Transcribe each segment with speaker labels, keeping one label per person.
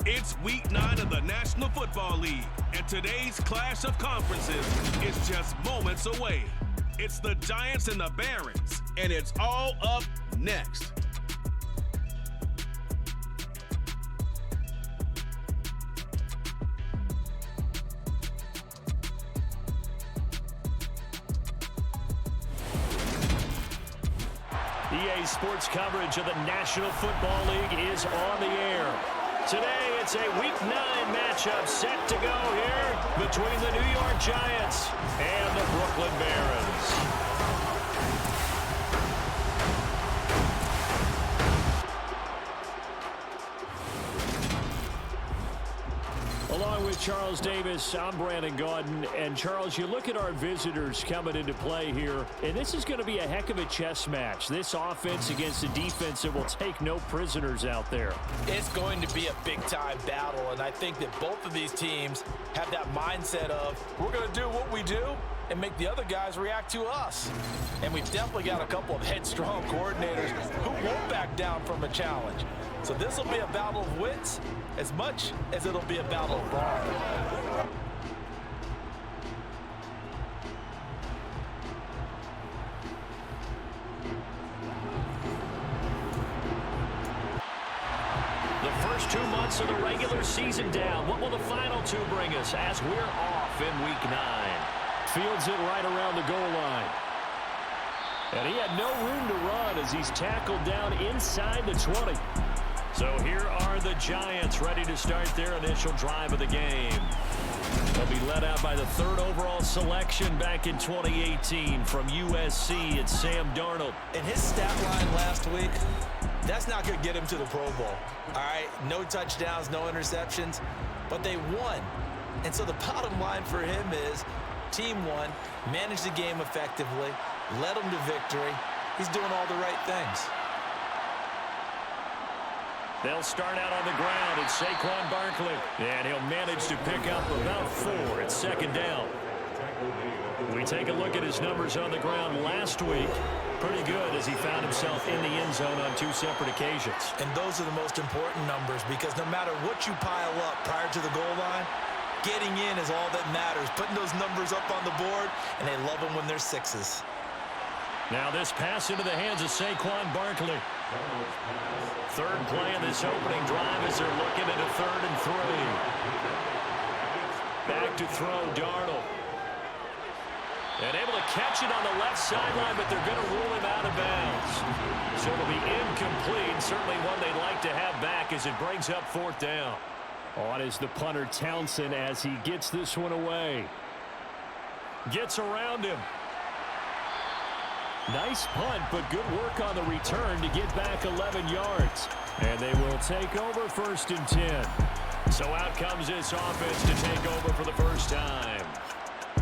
Speaker 1: It's Week 9 of the National Football League, and today's clash of conferences is just moments away. It's the Giants and the Barons, and it's all up next.
Speaker 2: EA Sports coverage of the National Football League is on the air. Today, it's a Week 9 matchup set to go here between the New York Giants and the Brooklyn Barons. Along with Charles Davis, I'm Brandon Gaudin. And Charles, you look at our visitors coming into play here, and this is going to be a heck of a chess match. This offense against a defense that will take no prisoners out there.
Speaker 3: It's going to be a big-time battle, and I think that both of these teams have that mindset of, we're going to do what we do and make the other guys react to us. And we've definitely got a couple of headstrong coordinators who won't back down from a challenge. So this will be a battle of wits as much as it'll be a battle of brawn.
Speaker 2: The first 2 months of the regular season down. What will the final two bring us as we're off in Week 9? Fields it right around the goal line. And he had no room to run as he's tackled down inside the 20. So here are the Giants ready to start their initial drive of the game. They'll be led out by the 3rd overall selection back in 2018 from USC. It's Sam Darnold.
Speaker 3: And his stat line last week, that's not going to get him to the Pro Bowl. All right, no touchdowns, no interceptions, but they won. And so the bottom line for him is team won, managed the game effectively, led them to victory. He's doing all the right things.
Speaker 2: They'll start out on the ground. It's Saquon Barkley. And he'll manage to pick up about 4 at 2nd down. We take a look at his numbers on the ground last week. Pretty good as he found himself in the end zone on 2 separate occasions.
Speaker 3: And those are the most important numbers because no matter what you pile up prior to the goal line, getting in is all that matters. Putting those numbers up on the board, and they love them when they're 6s.
Speaker 2: Now this pass into the hands of Saquon Barkley. 3rd play of this opening drive as they're looking at a 3rd and 3. Back to throw Darnold. And able to catch it on the left sideline, but they're going to rule him out of bounds. So it'll be incomplete. Certainly one they'd like to have back as it brings up 4th down. On is the punter Townsend as he gets this one away. Gets around him. Nice punt, but good work on the return to get back 11 yards. And they will take over 1st and 10. So out comes this offense to take over for the first time.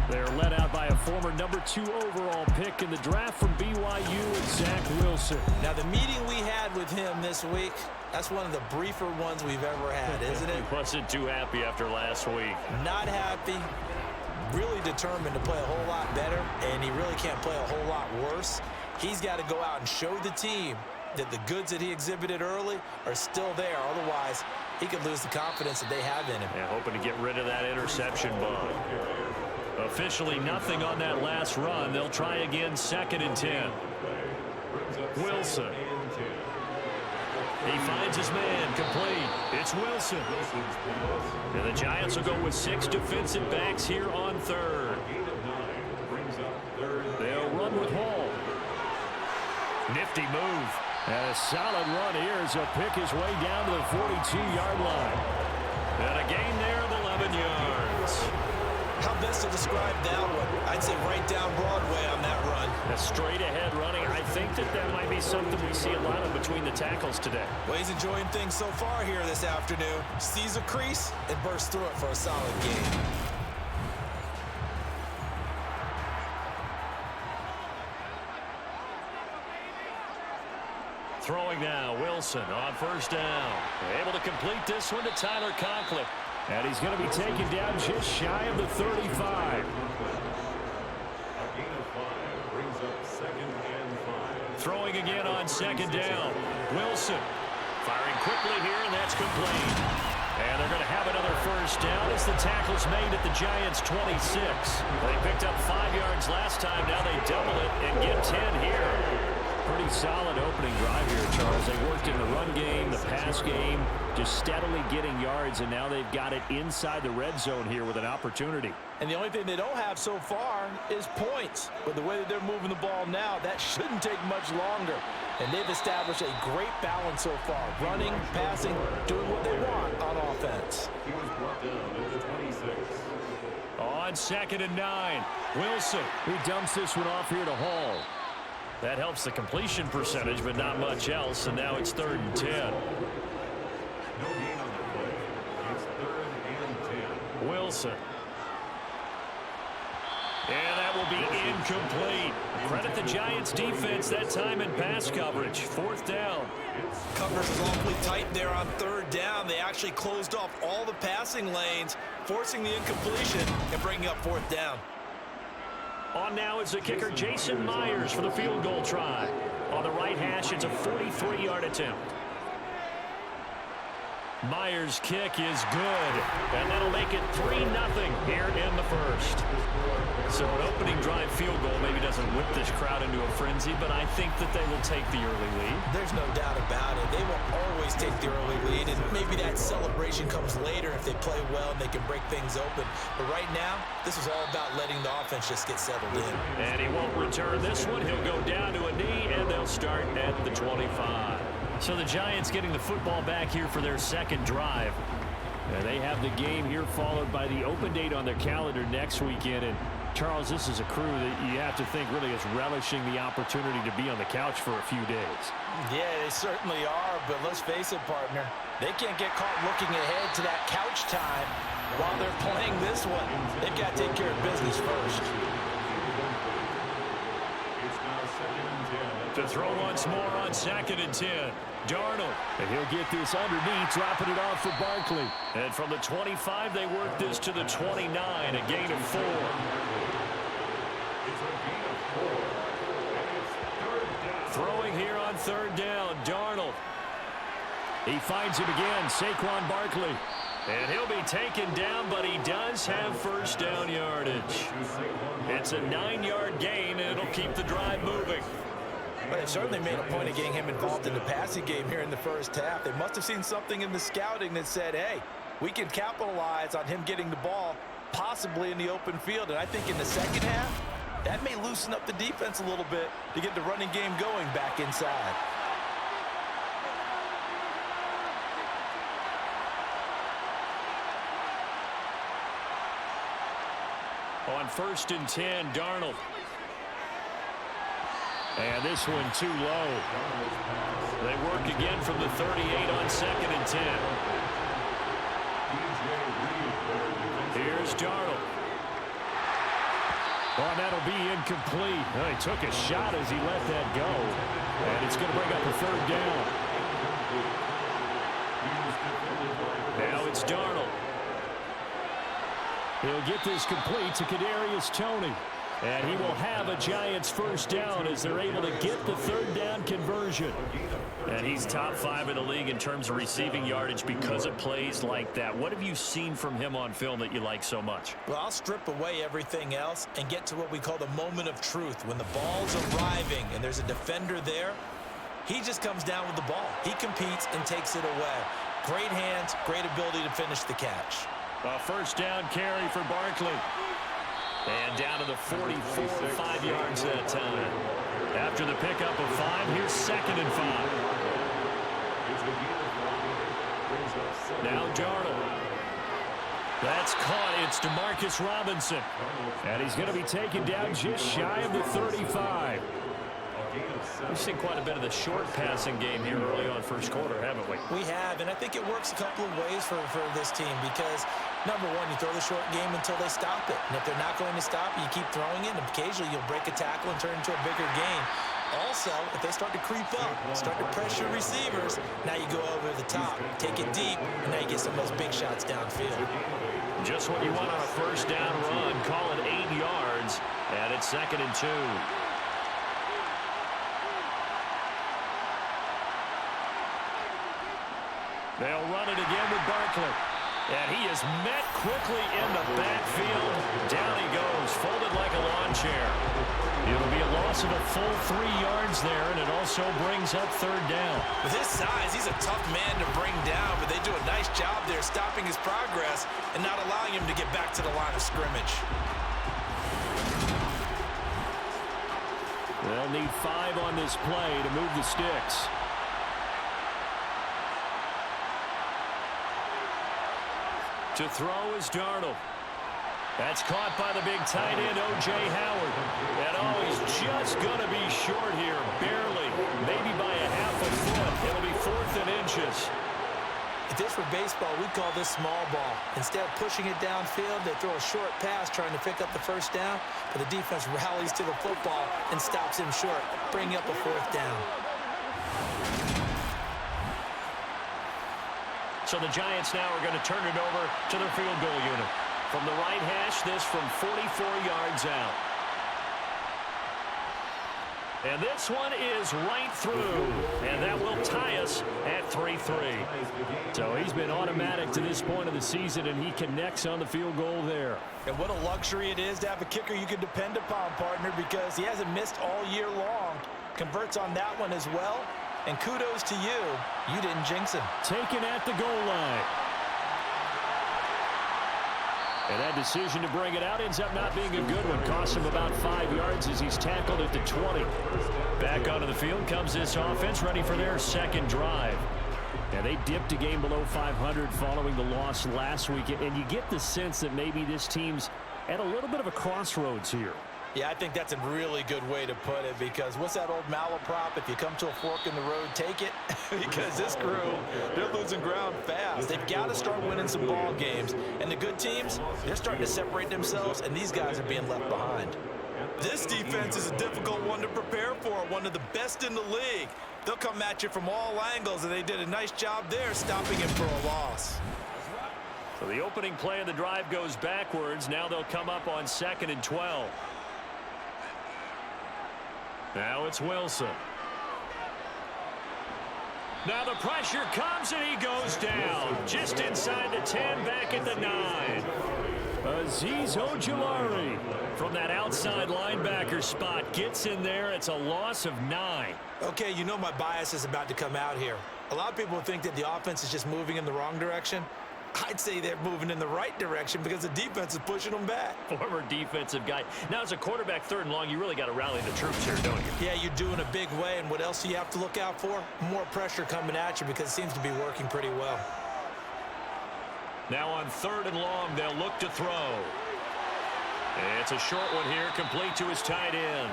Speaker 2: They're led out by a former number 2 overall pick in the draft from BYU, Zach Wilson.
Speaker 3: Now, the meeting we had with him this week, that's one of the briefer ones we've ever had, isn't it?
Speaker 2: He wasn't too happy after last week.
Speaker 3: Not happy. Really determined to play a whole lot better, and he really can't play a whole lot worse. He's got to go out and show the team that the goods that he exhibited early are still there. Otherwise, he could lose the confidence that they have in him.
Speaker 2: Yeah, hoping to get rid of that interception bug. Officially nothing on that last run. They'll try again 2nd and 10. Wilson. He finds his man complete. It's Wilson. And the Giants will go with 6 defensive backs here on 3rd. They'll run with Hall. Nifty move. And a solid run here as he'll pick his way down to the 42-yard line. And a gain there of 11 yards.
Speaker 3: How best to describe that one? I'd say right down Broadway on that run.
Speaker 2: A straight-ahead running. I think that might be something we see a lot of between the tackles today.
Speaker 3: Well, he's enjoying things so far here this afternoon. Sees a crease and bursts through it for a solid gain.
Speaker 2: Throwing now, Wilson on 1st down. Able to complete this one to Tyler Conklin. And he's going to be taken down just shy of the 35. Throwing again on 2nd down. Wilson firing quickly here, and that's complete. And they're going to have another first down as the tackle's made at the Giants' 26. They picked up 5 yards last time. Now they double it and get 10 here. Pretty solid opening drive here, Charles. They worked in the run game, the pass game, just steadily getting yards, and now they've got it inside the red zone here with an opportunity.
Speaker 3: And the only thing they don't have so far is points. But the way that they're moving the ball now, that shouldn't take much longer. And they've established a great balance so far. Running, passing, doing what they want on offense.
Speaker 4: He was brought down at the 26.
Speaker 2: On 2nd and 9, Wilson. He dumps this one off here to Hall. That helps the completion percentage, but not much else, and now it's 3rd and 10.
Speaker 4: No gain on the play. It's 3rd and 10.
Speaker 2: Wilson. And that will be incomplete. Credit the Giants defense that time in pass coverage. 4th down.
Speaker 3: Coverage is awfully tight there on 3rd down. They actually closed off all the passing lanes, forcing the incompletion and bringing up 4th down.
Speaker 2: On now is the kicker, Jason Myers, for the field goal try. On the right hash, it's a 43-yard attempt. Myers' kick is good, and that'll make it 3-0 here in the first. So an opening drive field goal maybe doesn't whip this crowd into a frenzy, but I think that they will take the early lead.
Speaker 3: There's no doubt about it. They will always take the early lead, and maybe that celebration comes later if they play well and they can break things open. But right now, this is all about letting the offense just get settled in.
Speaker 2: And he won't return this one. He'll go down to a knee, and they'll start at the 25. So the Giants getting the football back here for their second drive. And they have the game here followed by the open date on their calendar next weekend. And Charles, this is a crew that you have to think really is relishing the opportunity to be on the couch for a few days.
Speaker 3: Yeah, they certainly are, but let's face it, partner. They can't get caught looking ahead to that couch time while they're playing this one. They've got to take care of business first.
Speaker 4: It's now 2nd and 10.
Speaker 2: To throw once more on 2nd and 10. Darnold. And he'll get this underneath, dropping it off for Barkley. And from the 25, they work this to the 29, a gain of 4.
Speaker 4: It's a gain of 4. And it's 3rd down.
Speaker 2: Throwing here on 3rd down, Darnold. He finds him again, Saquon Barkley. And he'll be taken down, but he does have first down yardage. It's a 9-yard gain, and it'll keep the drive moving.
Speaker 3: But they certainly made a point of getting him involved in the passing game here in the first half. They must have seen something in the scouting that said, hey, we can capitalize on him getting the ball, possibly in the open field. And I think in the second half, that may loosen up the defense a little bit to get the running game going back inside.
Speaker 2: On 1st and 10, Darnold. And this one too low. They work again from the 38 on 2nd and 10. Here's Darnold. Oh, that'll be incomplete. Well, he took a shot as he let that go. And it's going to bring up a 3rd down. Now it's Darnold. He'll get this complete to Kadarius Toney. And he will have a Giants first down as they're able to get the 3rd down conversion. And he's top 5 in the league in terms of receiving yardage because of plays like that. What have you seen from him on film that you like so much?
Speaker 3: Well, I'll strip away everything else and get to what we call the moment of truth. When the ball's arriving and there's a defender there, he just comes down with the ball. He competes and takes it away. Great hands, great ability to finish the catch.
Speaker 2: A first down carry for Barkley. And down to the 44, 5 yards that time. After the pickup of 5, here's 2nd and 5. Now Darnold. That's caught. It's DeMarcus Robinson. And he's going to be taken down just shy of the 35. We've seen quite a bit of the short passing game here early on first quarter, haven't we?
Speaker 3: We have, and I think it works a couple of ways for this team because, number one, you throw the short game until they stop it. And if they're not going to stop it, you keep throwing it, and occasionally you'll break a tackle and turn it into a bigger gain. Also, if they start to creep up, start to pressure receivers, now you go over the top, take it deep, and now you get some of those big shots downfield.
Speaker 2: Just what you want on a first down run. Call it 8 yards, and it's 2nd and 2. They'll run it again with Barkley. And he is met quickly in the backfield. Down he goes, folded like a lawn chair. It'll be a loss of a full 3 yards there, and it also brings up third down.
Speaker 3: With his size, he's a tough man to bring down, but they do a nice job there stopping his progress and not allowing him to get back to the line of scrimmage.
Speaker 2: They'll need 5 on this play to move the sticks. To throw is Darnold. That's caught by the big tight end, O.J. Howard. And oh, he's just going to be short here, barely, maybe by a half a foot. It'll be 4th and inches.
Speaker 3: If this were baseball, we'd call this small ball. Instead of pushing it downfield, they throw a short pass trying to pick up the first down, but the defense rallies to the football and stops him short, bringing up a 4th down.
Speaker 2: So the Giants now are going to turn it over to their field goal unit. From the right hash, this from 44 yards out. And this one is right through, and that will tie us at 3-3. So he's been automatic to this point of the season, and he connects on the field goal there.
Speaker 3: And what a luxury it is to have a kicker you can depend upon, partner, because he hasn't missed all year long. Converts on that one as well. And kudos to you. You didn't jinx him.
Speaker 2: Taken at the goal line. And that decision to bring it out ends up not being a good one. Costs him about 5 yards as he's tackled at the 20. Back onto the field comes this offense, ready for their second drive. And they dipped a game below 500 following the loss last week. And you get the sense that maybe this team's at a little bit of a crossroads here.
Speaker 3: Yeah, I think that's a really good way to put it, because what's that old malaprop? If you come to a fork in the road, take it. Because this crew, they're losing ground fast. They've got to start winning some ball games. And the good teams, they're starting to separate themselves, and these guys are being left behind. This defense is a difficult one to prepare for, one of the best in the league. They'll come at you from all angles, and they did a nice job there stopping him for a loss.
Speaker 2: So the opening play of the drive goes backwards. Now they'll come up on 2nd and 12. Now it's Wilson. Now the pressure comes and he goes down. Just inside the 10, back at the 9. Azeez Ojulari from that outside linebacker spot gets in there. It's a loss of 9.
Speaker 3: Okay, you know my bias is about to come out here. A lot of people think that the offense is just moving in the wrong direction. I'd say they're moving in the right direction because the defense is pushing them back.
Speaker 2: Former defensive guy. Now, as a quarterback 3rd and long, you really got to rally the troops here, don't you?
Speaker 3: Yeah, you're doing a big way, and what else do you have to look out for? More pressure coming at you because it seems to be working pretty well.
Speaker 2: Now on 3rd and long, they'll look to throw. It's a short one here, complete to his tight end.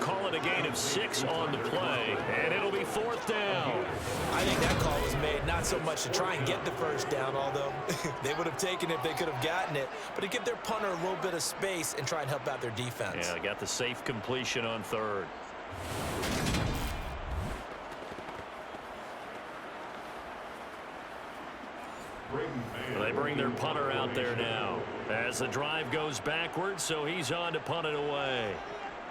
Speaker 2: Call it a gain of 6 on the play, and it'll be 4th down.
Speaker 3: I think that call was made not so much to try and get the first down, although they would have taken it if they could have gotten it, but to give their punter a little bit of space and try and help out their defense.
Speaker 2: Yeah, got the safe completion on 3rd. They bring their punter out there now as the drive goes backwards, so he's on to punt it away.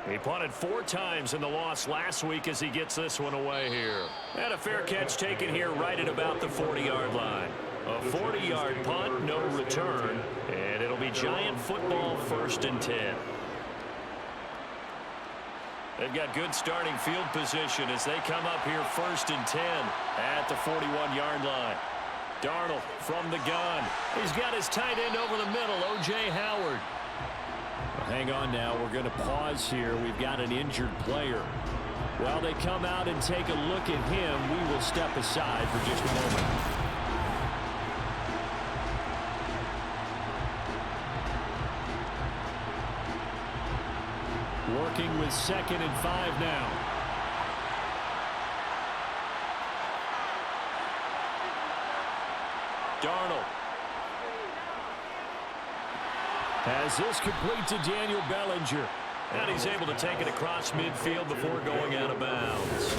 Speaker 2: He punted 4 times in the loss last week as he gets this one away here. And a fair catch taken here right at about the 40-yard line. A 40-yard punt, no return, and it'll be Giant football 1st and 10. They've got good starting field position as they come up here 1st and 10 at the 41-yard line. Darnold from the gun. He's got his tight end over the middle, O.J. Howard. Well, hang on now. We're going to pause here. We've got an injured player. While they come out and take a look at him, we will step aside for just a moment. Working with 2nd and 5 now. Darnold has this complete to Daniel Bellinger. And he's able to take it across midfield before going out of bounds.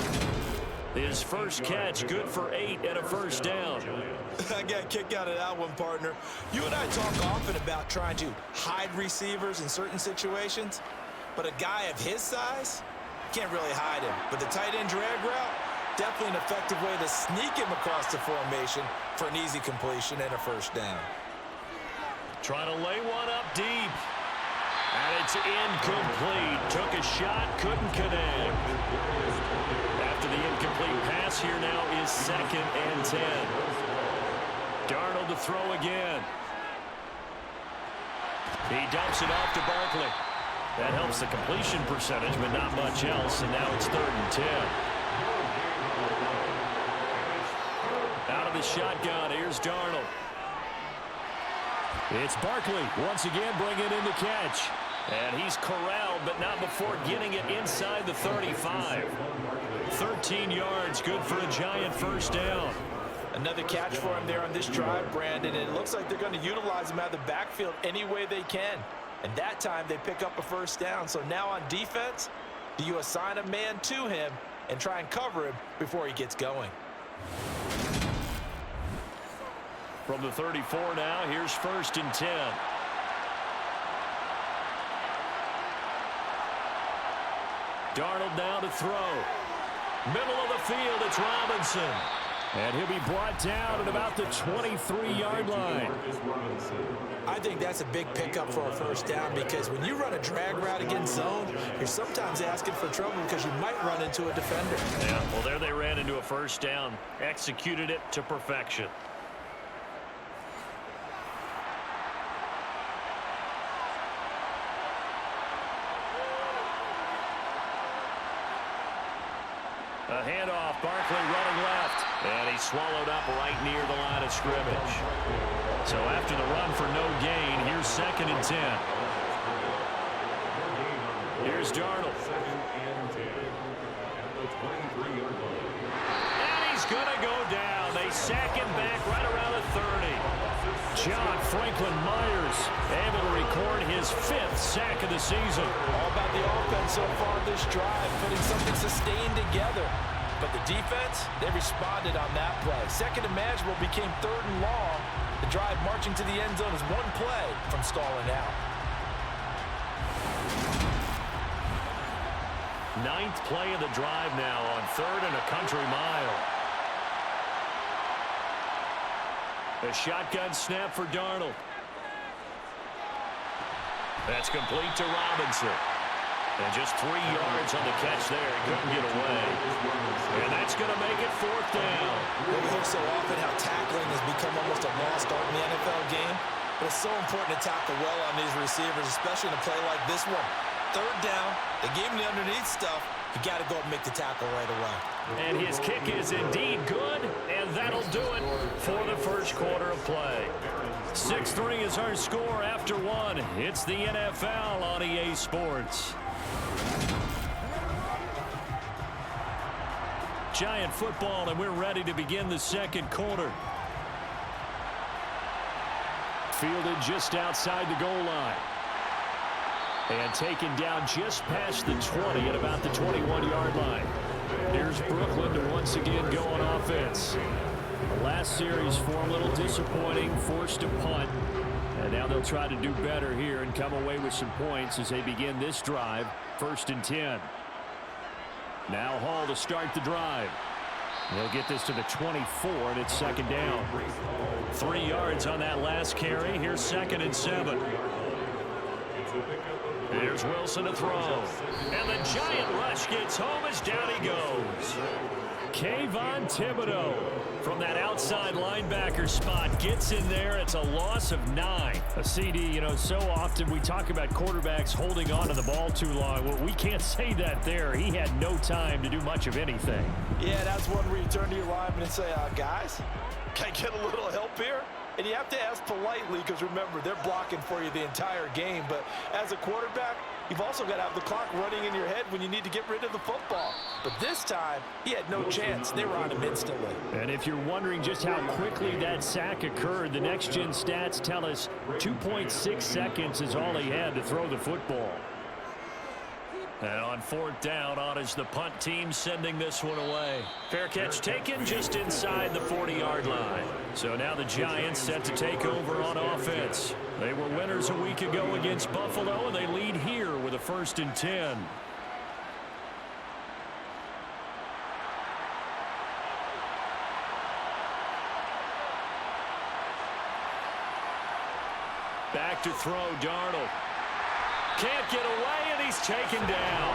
Speaker 2: His first catch, good for 8 and a first down.
Speaker 3: I got a kick out of that one, partner. You and I talk often about trying to hide receivers in certain situations, but a guy of his size can't really hide him. But the tight end drag route, definitely an effective way to sneak him across the formation for an easy completion and a first down.
Speaker 2: Trying to lay one up deep. And it's incomplete. Took a shot, couldn't connect. After the incomplete pass, here now is 2nd and 10. Darnold to throw again. He dumps it off to Barkley. That helps the completion percentage, but not much else. And now it's 3rd and 10. Out of the shotgun, here's Darnold. It's Barkley once again bringing in the catch. And he's corralled, but not before getting it inside the 35. 13 yards, good for a Giant first down.
Speaker 3: Another catch for him there on this drive, Brandon, and it looks like they're going to utilize him out of the backfield any way they can. And that time they pick up a first down. So now on defense, do you assign a man to him and try and cover him before he gets going?
Speaker 2: From the 34 now, here's 1st and 10. Darnold now to throw. Middle of the field, it's Robinson. And he'll be brought down at about the 23-yard line.
Speaker 3: I think that's a big pickup for a first down because when you run a drag route against zone, you're sometimes asking for trouble because you might run into a defender.
Speaker 2: Yeah, well, there they ran into a first down. Executed it to perfection. A handoff, Barkley running left. And he's swallowed up right near the line of scrimmage. So after the run for no gain, here's 2nd and 10. Here's Darnold. And he's going to go down. They sack him back right around the 30. John Franklin Myers able to record his 5th sack of the season.
Speaker 3: All about the offense so far this drive, putting something sustained together. But the defense, they responded on that play. Second and manageable became 3rd and long. The drive marching to the end zone is one play from stalling out.
Speaker 2: 9th play of the drive now on 3rd and a country mile. A shotgun snap for Darnold. That's complete to Robinson. And just 3 yards on the catch there. He couldn't get away. And that's going to make it 4th down.
Speaker 3: We hear so often how tackling has become almost a lost art in the NFL game. But it's so important to tackle well on these receivers, especially in a play like this one. 3rd down, they gave him the underneath stuff. You got to go and make the tackle right away.
Speaker 2: And his kick is indeed good, and that'll do it for the first quarter of play. 6-3 is our score after 1. It's the NFL on EA Sports. Giant football, and we're ready to begin the second quarter. Fielded just outside the goal line. And taken down just past the 20 at about the 21-yard line. Here's Brooklyn to once again go on offense. The last series for a little disappointing, forced a punt. And now they'll try to do better here and come away with some points as they begin this drive. 1st and 10. Now Hall to start the drive. They'll get this to the 24, and it's 2nd down. 3 yards on that last carry. Here's 2nd and 7. Here's Wilson to throw. And the Giant rush gets home as down he goes. Kayvon Thibodeau from that outside linebacker spot gets in there. It's a loss of 9. A CD, you know, so often we talk about quarterbacks holding on to the ball too long. Well, we can't say that there. He had no time to do much of anything.
Speaker 3: Yeah, that's one where you turn to your lineman and say, guys, can I get a little help here? And you have to ask politely because, remember, they're blocking for you the entire game. But as a quarterback, you've also got to have the clock running in your head when you need to get rid of the football. But this time, he had no chance. They were on him instantly.
Speaker 2: And if you're wondering just how quickly that sack occurred, the next-gen stats tell us 2.6 seconds is all he had to throw the football. And on 4th down, on is the punt team sending this one away. Fair catch taken just inside the 40-yard line. So now the Giants set to take over on offense. They were winners a week ago against Buffalo, and they lead here with a 1st and 10. Back to throw, Darnold. Can't get away, and he's taken down.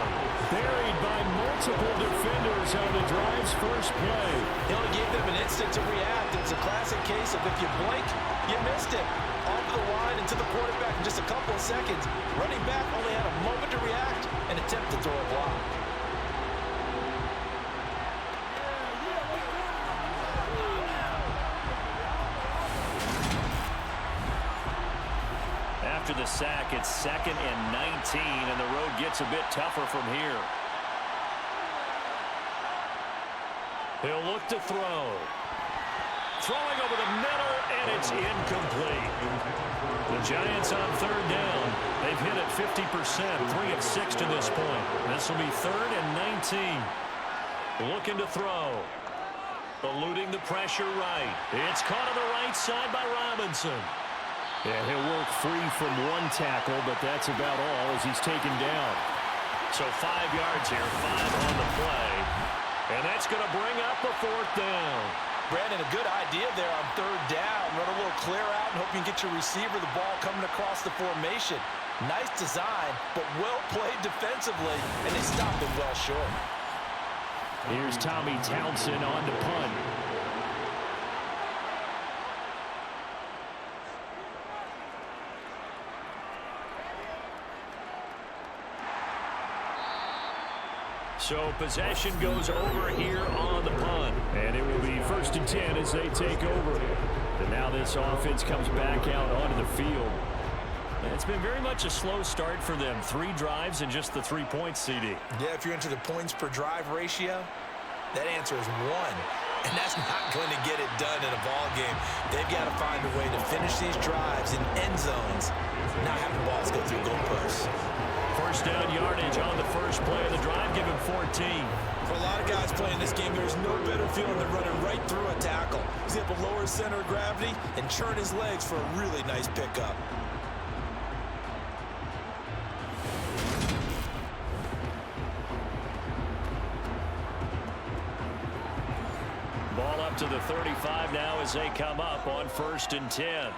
Speaker 2: Buried by multiple defenders on the drive's first play.
Speaker 3: He only gave them an instant to react. It's a classic case of if you blink, you missed it. Off the line and to the quarterback in just a couple of seconds. Running back only had a moment to react and attempt to throw a block.
Speaker 2: After the sack, it's 2nd and 19, and the road gets a bit tougher from here. He'll look to throw. Throwing over the middle, and it's incomplete. The Giants on 3rd down. They've hit it 50%, 3 of 6 to this point. This will be 3rd and 19. Looking to throw. Eluding the pressure right. It's caught on the right side by Robinson. Yeah, he'll work free from one tackle, but that's about all as he's taken down. So 5 yards here, 5 on the play. And that's going to bring up a 4th down.
Speaker 3: Brandon, a good idea there on 3rd down. Run a little clear out and hope you can get your receiver the ball coming across the formation. Nice design, but well played defensively, and they stopped it well short.
Speaker 2: Here's Tommy Townsend on to punt. So possession goes over here on the punt. And it will be 1st and 10 as they take over. And now this offense comes back out onto the field. It's been very much a slow start for them. 3 drives and just the 3 points, CD.
Speaker 3: Yeah, if you're into the points per drive ratio, that answer is 1. And that's not going to get it done in a ball game. They've got to find a way to finish these drives in end zones, not have the balls go through goalposts.
Speaker 2: 1st down yardage on the first play of the drive, give him 14.
Speaker 3: For a lot of guys playing this game, there's no better feeling than running right through a tackle. He's able to lower his center of gravity and churn his legs for a really nice pickup.
Speaker 2: Ball up to the 35 now as they come up on 1st and 10.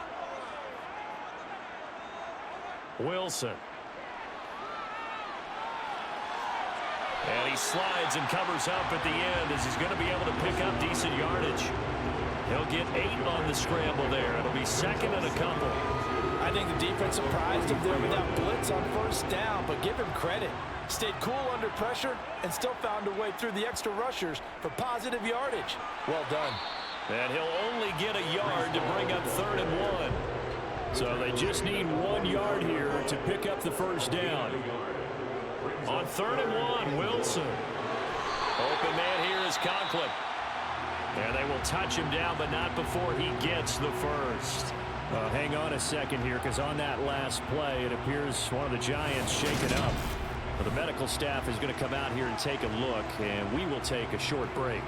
Speaker 2: Wilson. And he slides and covers up at the end as he's going to be able to pick up decent yardage. He'll get 8 on the scramble there. It'll be 2nd and a couple.
Speaker 3: I think the defense surprised him there with that blitz on 1st down, but give him credit. Stayed cool under pressure and still found a way through the extra rushers for positive yardage. Well done.
Speaker 2: And he'll only get a yard to bring up 3rd and 1. So they just need 1 yard here to pick up the 1st down. On 3rd and 1, Wilson. Open man here is Conklin. And they will touch him down, but not before he gets the 1st. Hang on a second here, because on that last play, it appears one of the Giants shaken up. But the medical staff is going to come out here and take a look, and we will take a short break.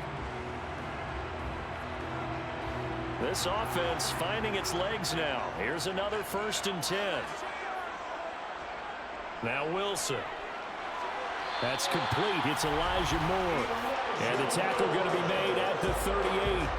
Speaker 2: This offense finding its legs now. Here's another 1st and 10. Now Wilson. That's complete. It's Elijah Moore. And the tackle going to be made at the 38.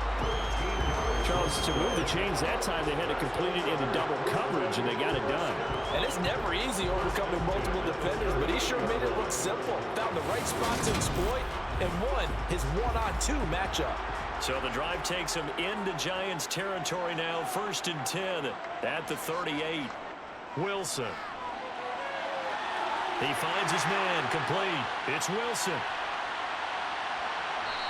Speaker 2: Charles, to move the chains that time, they had to complete it into double coverage, and they got it done.
Speaker 3: And it's never easy overcoming multiple defenders, but he sure made it look simple. Found the right spot to exploit and won his 1-on-2 matchup.
Speaker 2: So the drive takes him into Giants territory now. 1st and 10 at the 38. Wilson. He finds his man, complete. It's Wilson.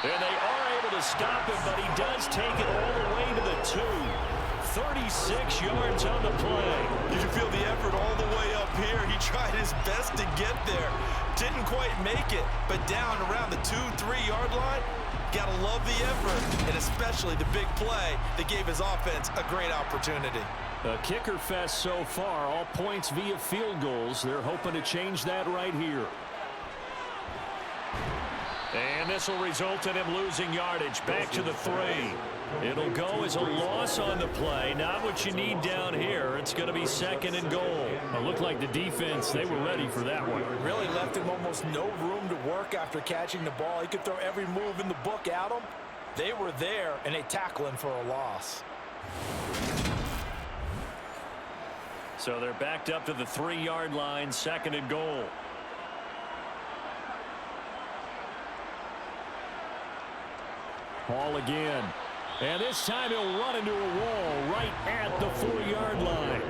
Speaker 2: And they are able to stop him, but he does take it all the way to the 2. 36 yards on the play.
Speaker 3: You can feel the effort all the way up here. He tried his best to get there. Didn't quite make it, but down around the 2-3 yard line, gotta love the effort, and especially the big play that gave his offense a great opportunity.
Speaker 2: A kicker fest so far, all points via field goals. They're hoping to change that right here. And this will result in him losing yardage back to the 3. It'll go as a loss on the play. Not what you need down here. It's going to be 2nd and goal. It looked like the defense, they were ready for that one.
Speaker 3: Really left him almost no room to work after catching the ball. He could throw every move in the book at him. They were there, and they tackle him for a loss.
Speaker 2: So they're backed up to the 3-yard line, 2nd and goal. Ball again. And this time he'll run into a wall right at the 4-yard line.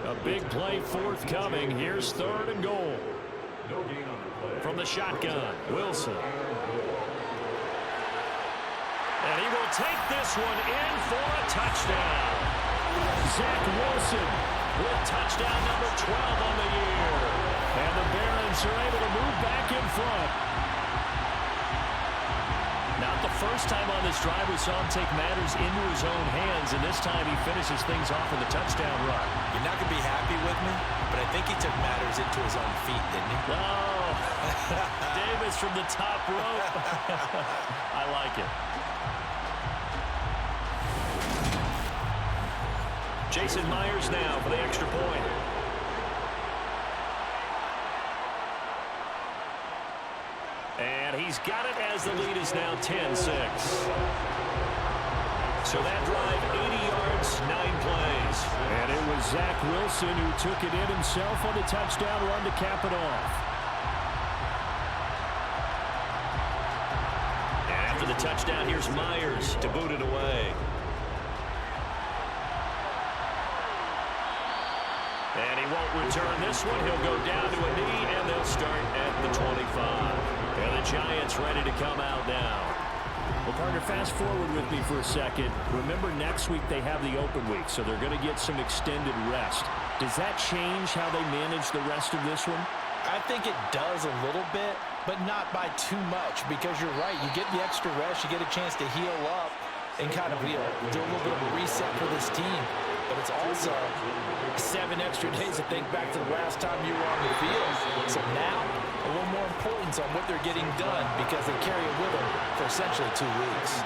Speaker 2: A big play forthcoming. Here's 3rd and goal. From the shotgun, Wilson. And he will take this one in for a touchdown. Zach Wilson with touchdown number 12 on the year. And the Barons are able to move back in front. Not the first time on this drive we saw him take matters into his own hands, and this time he finishes things off with a touchdown run.
Speaker 3: You're not going to be happy with me, but I think he took matters into his own feet, didn't he?
Speaker 2: Oh, Davis from the top rope. I like it. Jason Myers now for the extra point. And he's got it as the lead is now 10-6. So that drive, 80 yards, 9 plays. And it was Zach Wilson who took it in himself on the touchdown run to cap it off. And after the touchdown, here's Myers to boot it away. And he won't return this one. He'll go down to a knee, and they'll start at the 25. And the Giants ready to come out now. Well, partner, fast forward with me for a second. Remember, next week they have the open week, so they're going to get some extended rest. Does that change how they manage the rest of this one?
Speaker 3: I think it does a little bit, but not by too much, because you're right. You get the extra rest, you get a chance to heal up and kind of do a little bit of a reset for this team. But it's also 7 extra days to think back to the last time you were on the field. So now, a little more importance on what they're getting done because they carry it with them for essentially 2 weeks.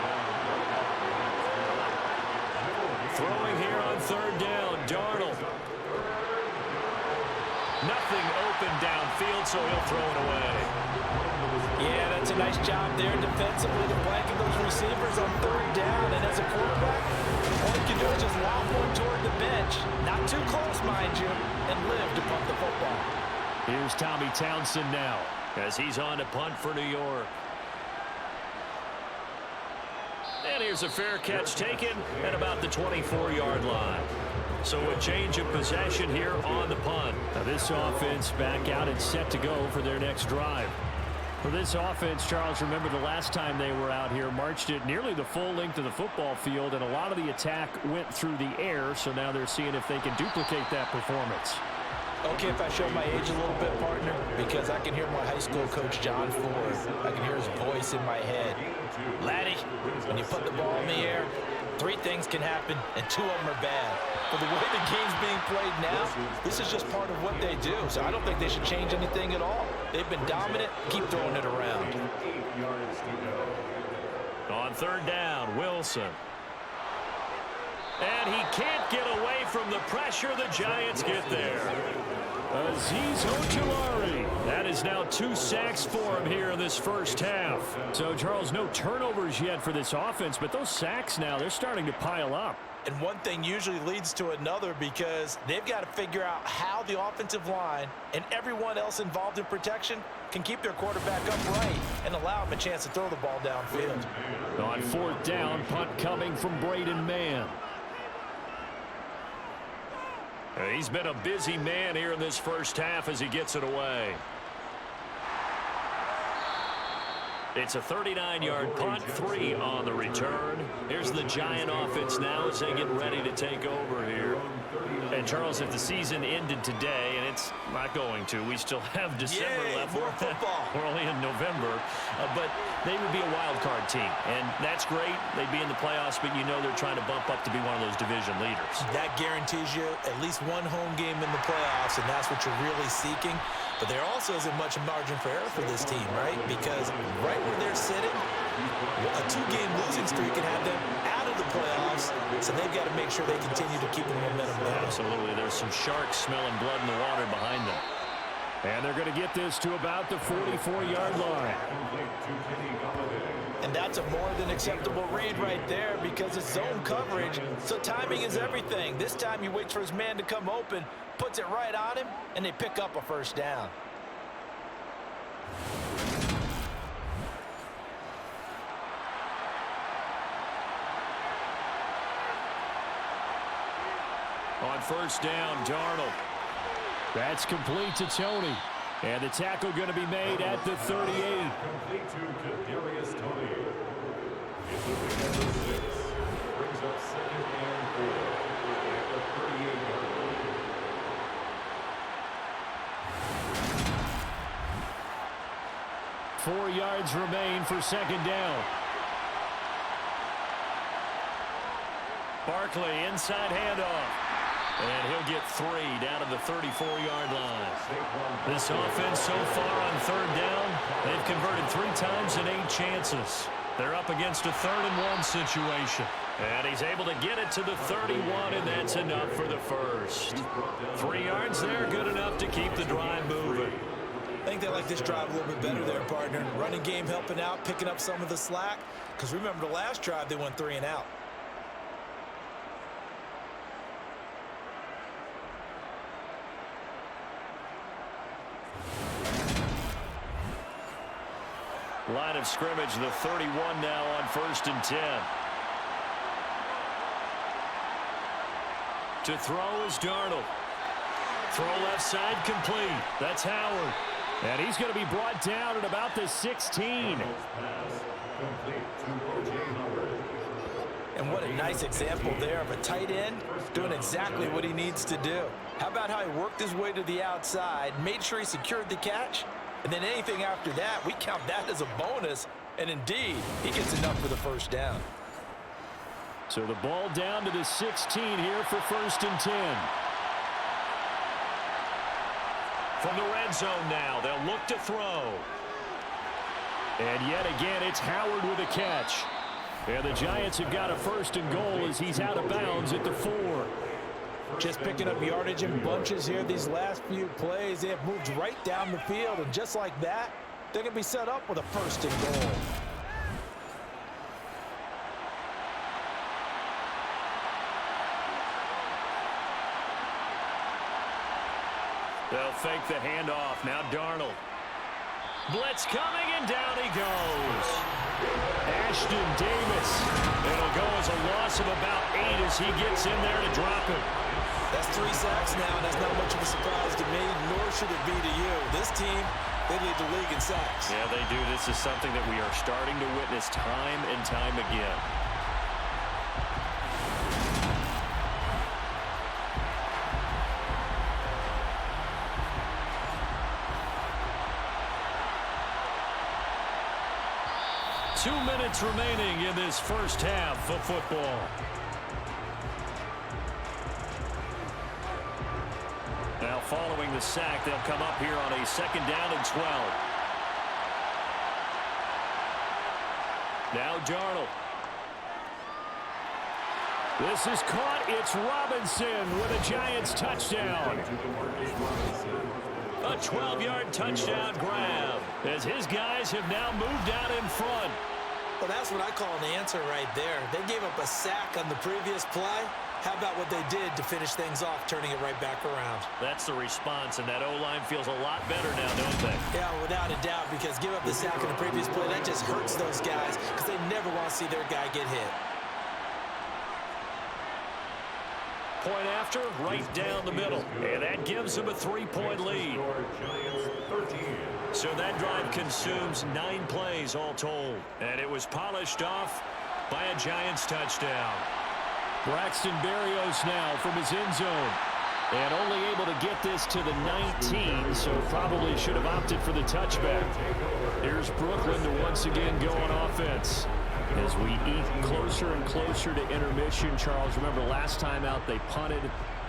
Speaker 2: Throwing here on 3rd down, Darnold. Nothing open downfield, so he'll throw it away.
Speaker 3: Yeah, that's a nice job there defensively to blanket those receivers on 3rd down. And as a quarterback, all you can do is just lob one toward the bench. Not too close, mind you, and live to punt the football.
Speaker 2: Here's Tommy Townsend now as he's on to punt for New York. And here's a fair catch taken at about the 24-yard line. So a change of possession here on the punt. Now this offense back out and set to go for their next drive. For this offense, Charles, remember the last time they were out here, marched it nearly the full length of the football field, and a lot of the attack went through the air, so now they're seeing if they can duplicate that performance.
Speaker 3: Okay, if I show my age a little bit, partner, because I can hear my high school coach, John Ford. I can hear his voice in my head. Laddie, when you put the ball in the air, 3 things can happen, and 2 of them are bad. But the way the game's being played now, this is just part of what they do. So I don't think they should change anything at all. They've been dominant. Keep throwing it around.
Speaker 2: On 3rd down, Wilson. And he can't get away from the pressure. The Giants get there. Azeez Ojulari. That is now 2 sacks for him here in this first half. So, Charles, no turnovers yet for this offense, but those sacks now, they're starting to pile up.
Speaker 3: And one thing usually leads to another because they've got to figure out how the offensive line and everyone else involved in protection can keep their quarterback upright and allow him a chance to throw the ball downfield.
Speaker 2: On 4th down, punt coming from Braden Mann. He's been a busy man here in this first half as he gets it away. It's a 39-yard punt, 3 on the return. Here's the Giant offense now as they get ready to take over here. And, Charles, if the season ended today, and it's not going to, we still have December left.
Speaker 3: More football.
Speaker 2: We're only in November. But they would be a wild card team, and that's great. They'd be in the playoffs, but you know they're trying to bump up to be one of those division leaders.
Speaker 3: That guarantees you at least 1 home game in the playoffs, and that's what you're really seeking. But there also isn't much margin for error for this team, right? Because right where they're sitting, a 2-game losing streak can have them out of the playoffs, so they've got to make sure they continue to keep the momentum going.
Speaker 2: Absolutely. There's some sharks smelling blood in the water behind them. And they're going to get this to about the 44-yard line.
Speaker 3: And that's a more than acceptable read right there because it's zone coverage, so timing is everything. This time he waits for his man to come open, puts it right on him, and they pick up a first down.
Speaker 2: On first down, Darnold. That's complete to Tony. And the tackle going to be made at the 38.
Speaker 4: Complete to Kadarius Toney. It's a big number 6. Brings up 2nd and 4 at the 38-yard line.
Speaker 2: Four yards remain for second down. Barkley inside handoff. And he'll get 3 down to the 34-yard line. This offense so far on third down, they've converted 3 times in 8 chances. They're up against a 3rd-and-1 situation. And he's able to get it to the 31, and that's enough for the first. 3 yards there, good enough to keep the drive moving.
Speaker 3: I think they like this drive a little bit better there, partner. Running game helping out, picking up some of the slack. Because remember the last drive, they went 3 and out.
Speaker 2: Line of scrimmage, the 31 now on 1st and 10. To throw is Darnold. Throw left side complete. That's Howard. And he's going to be brought down at about the 16.
Speaker 3: And what a nice example there of a tight end doing exactly what he needs to do. How about how he worked his way to the outside, made sure he secured the catch, and then anything after that, we count that as a bonus. And indeed, he gets enough for the first down.
Speaker 2: So the ball down to the 16 here for 1st and 10. From the red zone now, they'll look to throw. And yet again, it's Howard with a catch. And the Giants have got a 1st and goal as he's out of bounds at the 4.
Speaker 3: Just picking up yardage in bunches here these last few plays. They have moved right down the field, and just like that, they're going to be set up with a 1st and goal.
Speaker 2: They'll fake the handoff. Now Darnold. Blitz coming, and down he goes. Ashton Davis. It'll go as a loss of about 8 as he gets in there to drop him.
Speaker 3: That's 3 sacks now, and that's not much of a surprise to me, nor should it be to you. This team, they lead the league in sacks.
Speaker 2: Yeah, they do. This is something that we are starting to witness time and time again. Two minutes remaining in this first half of football. Now following the sack, they'll come up here on a 2nd down and 12. Now Darnold. This is caught. It's Robinson with a Giants touchdown. A 12-yard touchdown grab as his guys have now moved out in front.
Speaker 3: Well, that's what I call an answer right there. They gave up a sack on the previous play. How about what they did to finish things off, turning it right back around?
Speaker 2: That's the response, and that O-line feels a lot better now, don't they?
Speaker 3: Yeah, without a doubt, because give up the sack on the previous play, that just hurts those guys because they never want to see their guy get hit.
Speaker 2: Point after, right down the middle. And that gives them a 3-point lead. So that drive consumes 9 plays all told. And it was polished off by a Giants touchdown. Braxton Berrios now from his end zone. And only able to get this to the 19, so probably should have opted for the touchback. Here's Brooklyn to once again go on offense. As we eat closer and closer to intermission, Charles, remember last time out they punted.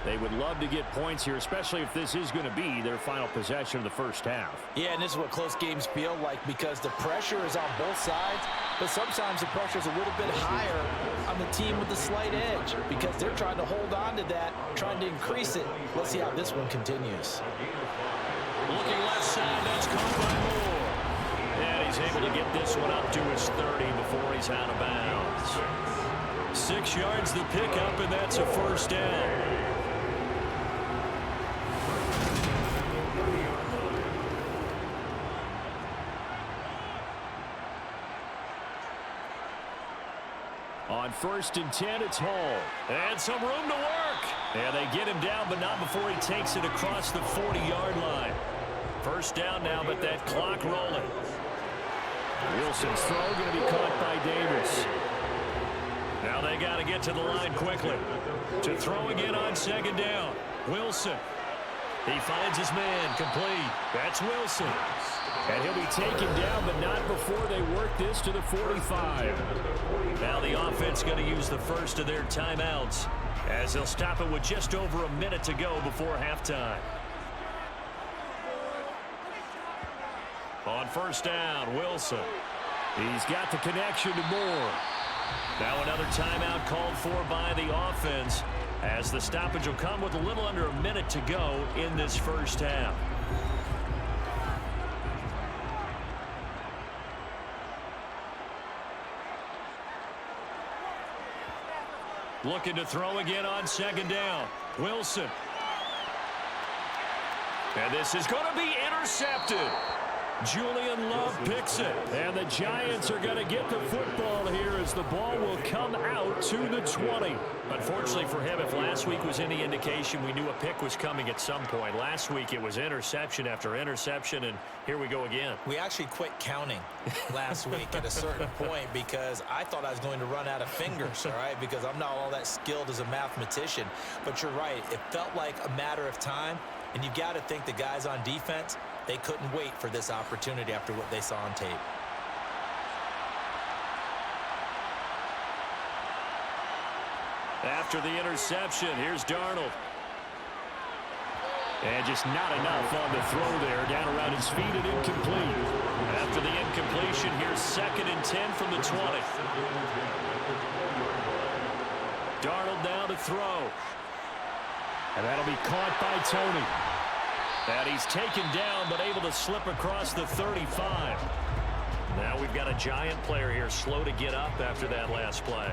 Speaker 2: They would love to get points here, especially if this is going to be their final possession of the first half.
Speaker 3: Yeah, and this is what close games feel like because the pressure is on both sides, but sometimes the pressure is a little bit higher on the team with the slight edge because they're trying to hold on to that, trying to increase it. Let's see how this one continues.
Speaker 2: Looking left side, that's caught by Moore. And he's able to get this one up to his 30 before he's out of bounds. 6 yards the pickup, and that's a first down. On 1st and 10, it's Hall. And some room to work. And they get him down, but not before he takes it across the 40-yard line. First down now, but that clock rolling. Wilson's throw going to be caught by Davis. Now they got to get to the line quickly. To throw again on 2nd down. Wilson. He finds his man, complete. That's Wilson. And he'll be taken down, but not before they work this to the 45. Now the offense going to use the first of their timeouts as they'll stop it with just over a minute to go before halftime. On 1st down, Wilson. He's got the connection to Moore. Now another timeout called for by the offense as the stoppage will come with a little under a minute to go in this first half. Looking to throw again on 2nd down. Wilson. And this is going to be intercepted. Julian Love picks it. And the Giants are going to get the football here as the ball will come out to the 20. Unfortunately for him, if last week was any indication, we knew a pick was coming at some point. Last week it was interception after interception, and here we go again.
Speaker 3: We actually quit counting last week at a certain point because I thought I was going to run out of fingers, all right, because I'm not all that skilled as a mathematician. But you're right. It felt like a matter of time, and you've got to think the guys on defense, they couldn't wait for this opportunity after what they saw on tape.
Speaker 2: After the interception, here's Darnold. And just not enough on the throw there. Down around his feet and incomplete. After the incompletion, here's 2nd and 10 from the 20. Darnold now to throw. And that'll be caught by Tony. And he's taken down, but able to slip across the 35. Now we've got a Giant player here slow to get up after that last play.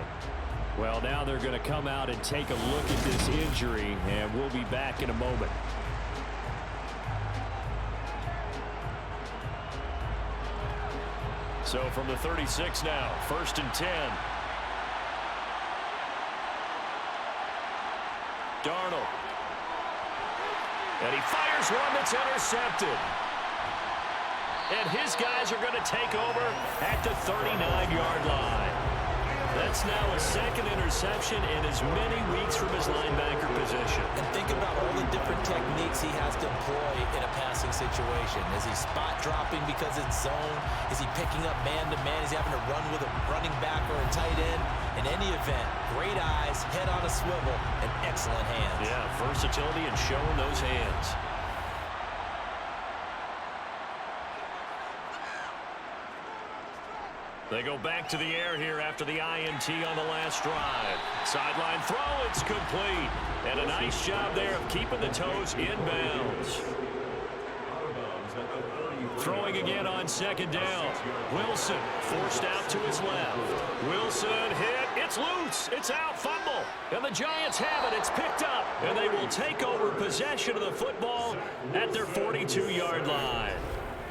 Speaker 2: Well, now they're going to come out and take a look at this injury, and we'll be back in a moment. So from the 36 now, 1st and 10. Darnold. And he fires one that's intercepted. And his guys are going to take over at the 39-yard line. That's now a 2nd interception in as many weeks from his linebacker position.
Speaker 3: And think about all the different techniques he has to employ in a passing situation. Is he spot dropping because it's zone? Is he picking up man-to-man? Is he having to run with a running back or a tight end? In any event, great eyes, head on a swivel, and excellent hands.
Speaker 2: Yeah, versatility and showing those hands. They go back to the air here after the INT on the last drive. Sideline throw, it's complete. And a nice job there of keeping the toes in bounds. Throwing again on 2nd down. Wilson forced out to his left. Wilson hit. It's loose. It's out. Fumble. And the Giants have it. It's picked up. And they will take over possession of the football at their 42-yard line.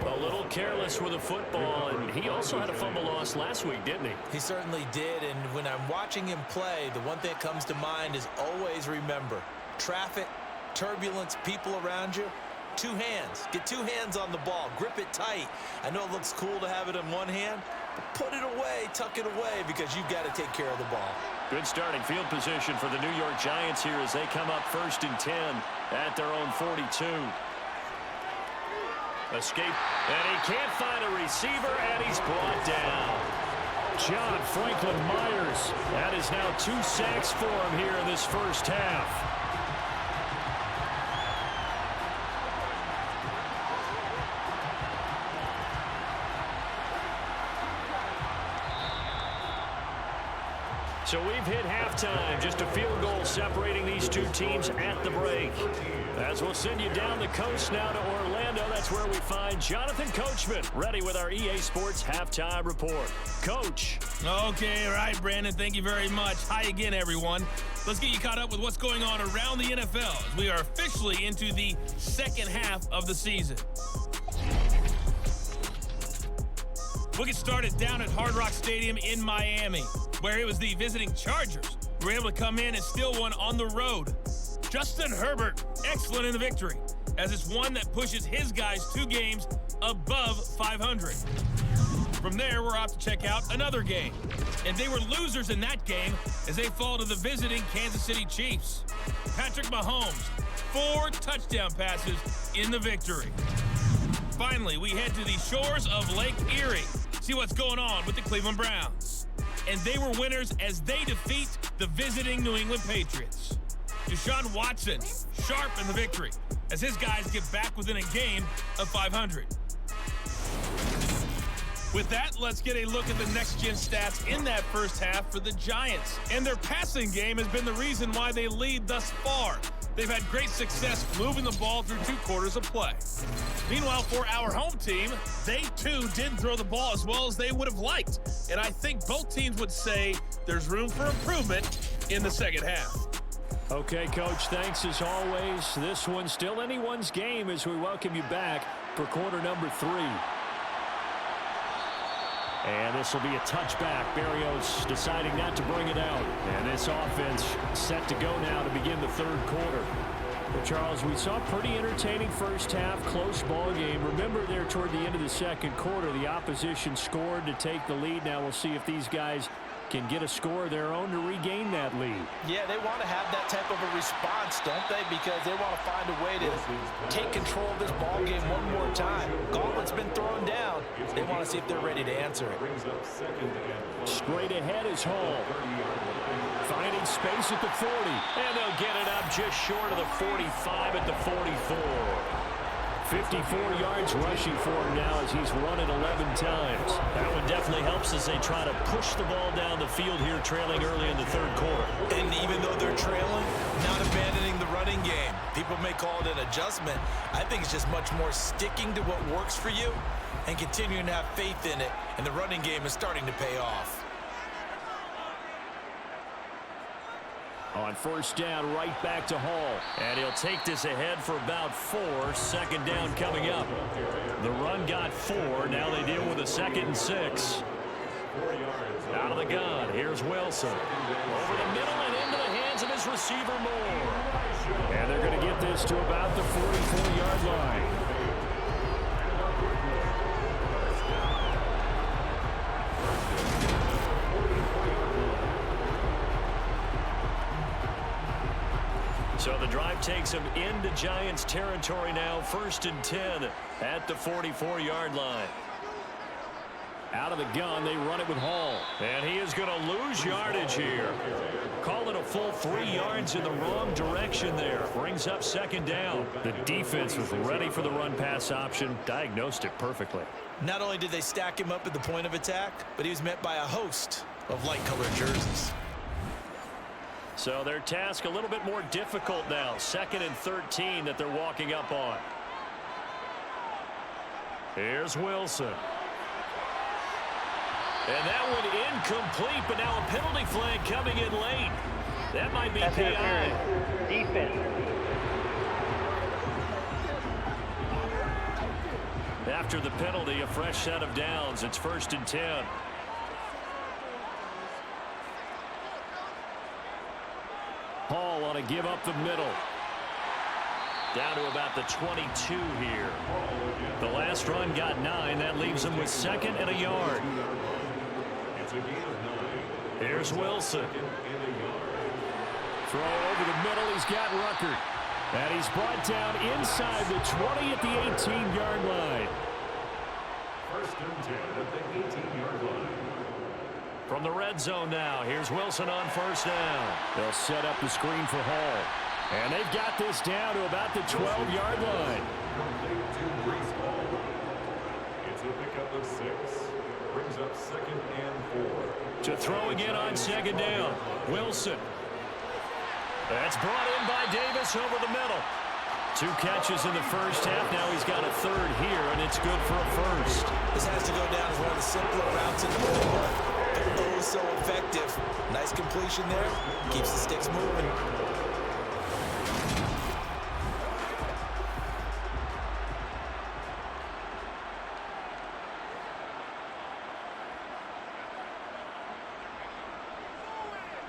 Speaker 2: A little careless with the football, and he also had a fumble loss last week, didn't he?
Speaker 3: He certainly did, and when I'm watching him play, the one thing that comes to mind is always remember, traffic, turbulence, people around you, 2 hands. Get 2 hands on the ball. Grip it tight. I know it looks cool to have it in one hand, but put it away, tuck it away, because you've got to take care of the ball.
Speaker 2: Good starting field position for the New York Giants here as they come up 1st and 10 at their own 42. Escape, and he can't find a receiver, and he's brought down. John Franklin Myers. That is now 2 sacks for him here in this first half. So we've hit halftime. Just a field goal separating these two teams at the break. As we'll send you down the coast now to Orlando, that's where we find Jonathan Coachman, ready with our EA Sports Halftime Report. Coach.
Speaker 5: Okay, all right, Brandon, thank you very much. Hi again, everyone. Let's get you caught up with what's going on around the NFL as we are officially into the second half of the season. We'll get started down at Hard Rock Stadium in Miami, where it was the visiting Chargers who were able to come in and steal one on the road. Justin Herbert, excellent in the victory, as it's one that pushes his guys 2 games above 500. From there, we're off to check out another game. And they were losers in that game as they fall to the visiting Kansas City Chiefs. Patrick Mahomes, 4 touchdown passes in the victory. Finally, we head to the shores of Lake Erie. See what's going on with the Cleveland Browns. And they were winners as they defeat the visiting New England Patriots. Deshaun Watson, sharp in the victory, as his guys get back within a game of 500. With that, let's get a look at the next-gen stats in that first half for the Giants. And their passing game has been the reason why they lead thus far. They've had great success moving the ball through 2 quarters of play. Meanwhile, for our home team, they too didn't throw the ball as well as they would have liked. And I think both teams would say there's room for improvement in the second half.
Speaker 2: Okay, Coach, thanks as always. This one's still anyone's game as we welcome you back for quarter number 3. And this will be a touchback. Berrios deciding not to bring it out. And this offense set to go now to begin the third quarter. But Charles, we saw a pretty entertaining first half, close ball game. Remember there toward the end of the second quarter, the opposition scored to take the lead. Now we'll see if these guys can get a score of their own to regain that lead.
Speaker 3: Yeah, they want to have that type of a response, don't they? Because they want to find a way to take control of this ball game one more time. Gauntlet's been thrown down. They want to see if they're ready to answer it.
Speaker 2: Straight ahead is Hall. Finding space at the 40. And they'll get it up just short of the 45 at the 44. 54 yards rushing for him now as he's run it 11 times. That one definitely helps as they try to push the ball down the field here, trailing early in the third quarter.
Speaker 3: And even though they're trailing, not abandoning the running game. People may call it an adjustment. I think it's just much more sticking to what works for you and continuing to have faith in it. And the running game is starting to pay off.
Speaker 2: On first down, right back to Hall. And he'll take this ahead for about 4. Second down coming up. The run got 4. Now they deal with a 2nd and 6. Out of the gun. Here's Wilson. Over the middle and into the hands of his receiver Moore. And they're going to get this to about the 44-yard line. So the drive takes them into Giants territory now. 1st and 10 at the 44-yard line. Out of the gun, they run it with Hall. And he is going to lose yardage here. Call it a full 3 yards in the wrong direction there. Brings up 2nd down. The defense was ready for the run-pass option. Diagnosed it perfectly.
Speaker 3: Not only did they stack him up at the point of attack, but he was met by a host of light-colored jerseys.
Speaker 2: So their task a little bit more difficult now. 2nd and 13 that they're walking up on. Here's Wilson. And that one incomplete, but now a penalty flag coming in late. That might be PI.
Speaker 6: Defense.
Speaker 2: After the penalty, a fresh set of downs. It's 1st and 10. Hall on to give up the middle. Down to about the 22 here. The last run got 9. That leaves them with 2nd and a yard. Here's Wilson. Throw over the middle. He's got Ruckert. And he's brought down inside the 20 at the 18-yard line.
Speaker 4: 1st and 10 at the 18-yard line.
Speaker 2: From the red zone now, here's Wilson on 1st down. They'll set up the screen for Hall. And they've got this down to about the 12-yard line.
Speaker 4: Complete to Brees Hall. It's a pickup of 6. Brings up 2nd and 4.
Speaker 2: To throw again on 2nd down. Wilson. That's brought in by Davis over the middle. 2 catches in the first half. Now he's got a 3rd here, and it's good for a 1st.
Speaker 3: This has to go down as one of the simpler routes in the playbook, but oh so effective. Nice completion there. Keeps the sticks moving.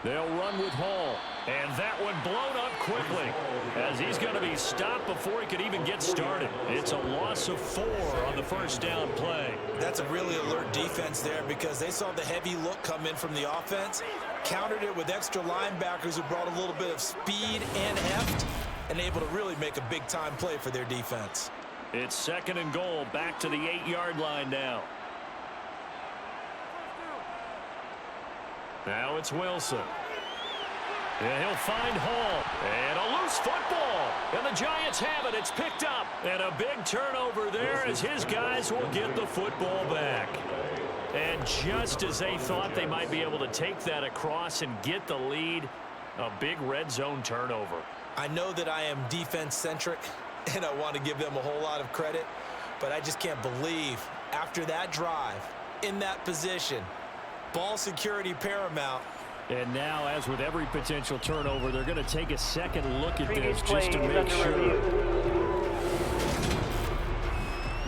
Speaker 2: They'll run with Hall. And that one blown up quickly as he's going to be stopped before he could even get started. It's a loss of 4 on the 1st down play.
Speaker 3: That's a really alert defense there because they saw the heavy look come in from the offense, countered it with extra linebackers who brought a little bit of speed and heft, and able to really make a big-time play for their defense.
Speaker 2: It's 2nd and goal, back to the 8-yard line now. Now it's Wilson. And he'll find Hall. And a loose football. And the Giants have it. It's picked up. And a big turnover there as his guys will get the football back. And just as they thought they might be able to take that across and get the lead, a big red zone turnover.
Speaker 3: I know that I am defense-centric, and I want to give them a whole lot of credit, but I just can't believe after that drive, in that position, ball security paramount.
Speaker 2: And now, as with every potential turnover, they're going to take a second look at this just to make sure.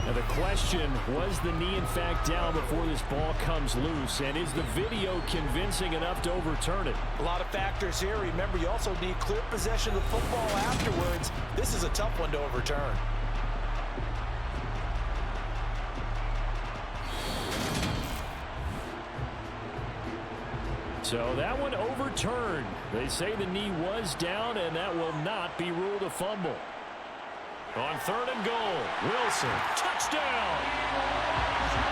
Speaker 2: Now the question, was the knee in fact down before this ball comes loose? And is the video convincing enough to overturn it?
Speaker 3: A lot of factors here. Remember, you also need clear possession of the football afterwards. This is a tough one to overturn.
Speaker 2: So that one overturned. They say the knee was down, and that will not be ruled a fumble. On 3rd and goal, Wilson, touchdown!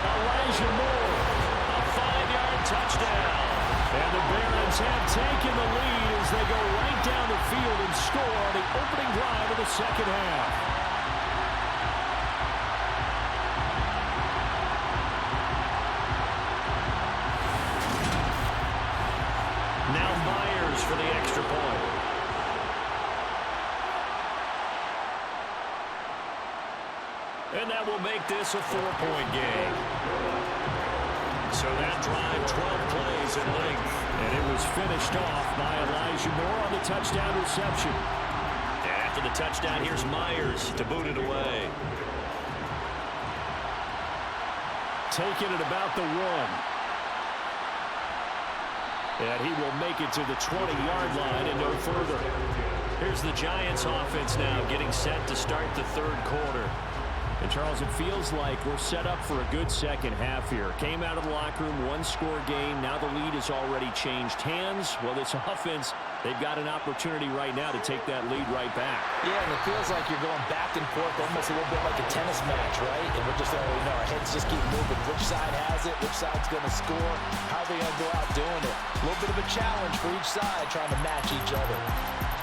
Speaker 2: Elijah Moore, a 5-yard touchdown. And the Barons have taken the lead as they go right down the field and score on the opening drive of the 2nd half. Now Myers for the extra point. And that will make this a 4-point game. So that drive, 12 plays in length. And it was finished off by Elijah Moore on the touchdown reception. After the touchdown, here's Myers to boot it away. Taking it about the 1. And he will make it to the 20-yard line and no further. Here's the Giants offense now getting set to start the 3rd quarter. And, Charles, it feels like we're set up for a good second half here. Came out of the locker room, 1-score game. Now the lead has already changed hands. Well, this offense, they've got an opportunity right now to take that lead right back.
Speaker 3: Yeah, and it feels like you're going back and forth almost a little bit like a tennis match, right? And we're just, our heads just keep moving. Which side has it? Which side's going to score? How are they going to go out doing it? A little bit of a challenge for each side trying to match each other.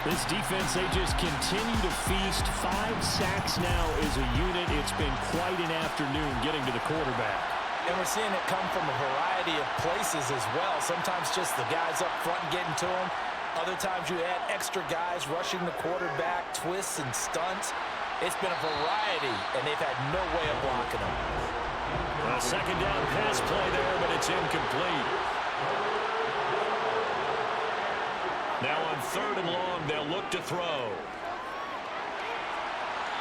Speaker 2: This defense, they just continue to feast. 5 sacks now as a unit. It's been quite an afternoon getting to the quarterback.
Speaker 3: And we're seeing it come from a variety of places as well. Sometimes just the guys up front and getting to them. Other times you add extra guys rushing the quarterback, twists and stunts. It's been a variety, and they've had no way of blocking them.
Speaker 2: A 2nd down pass play there, but it's incomplete. Now on 3rd and long, they'll look to throw.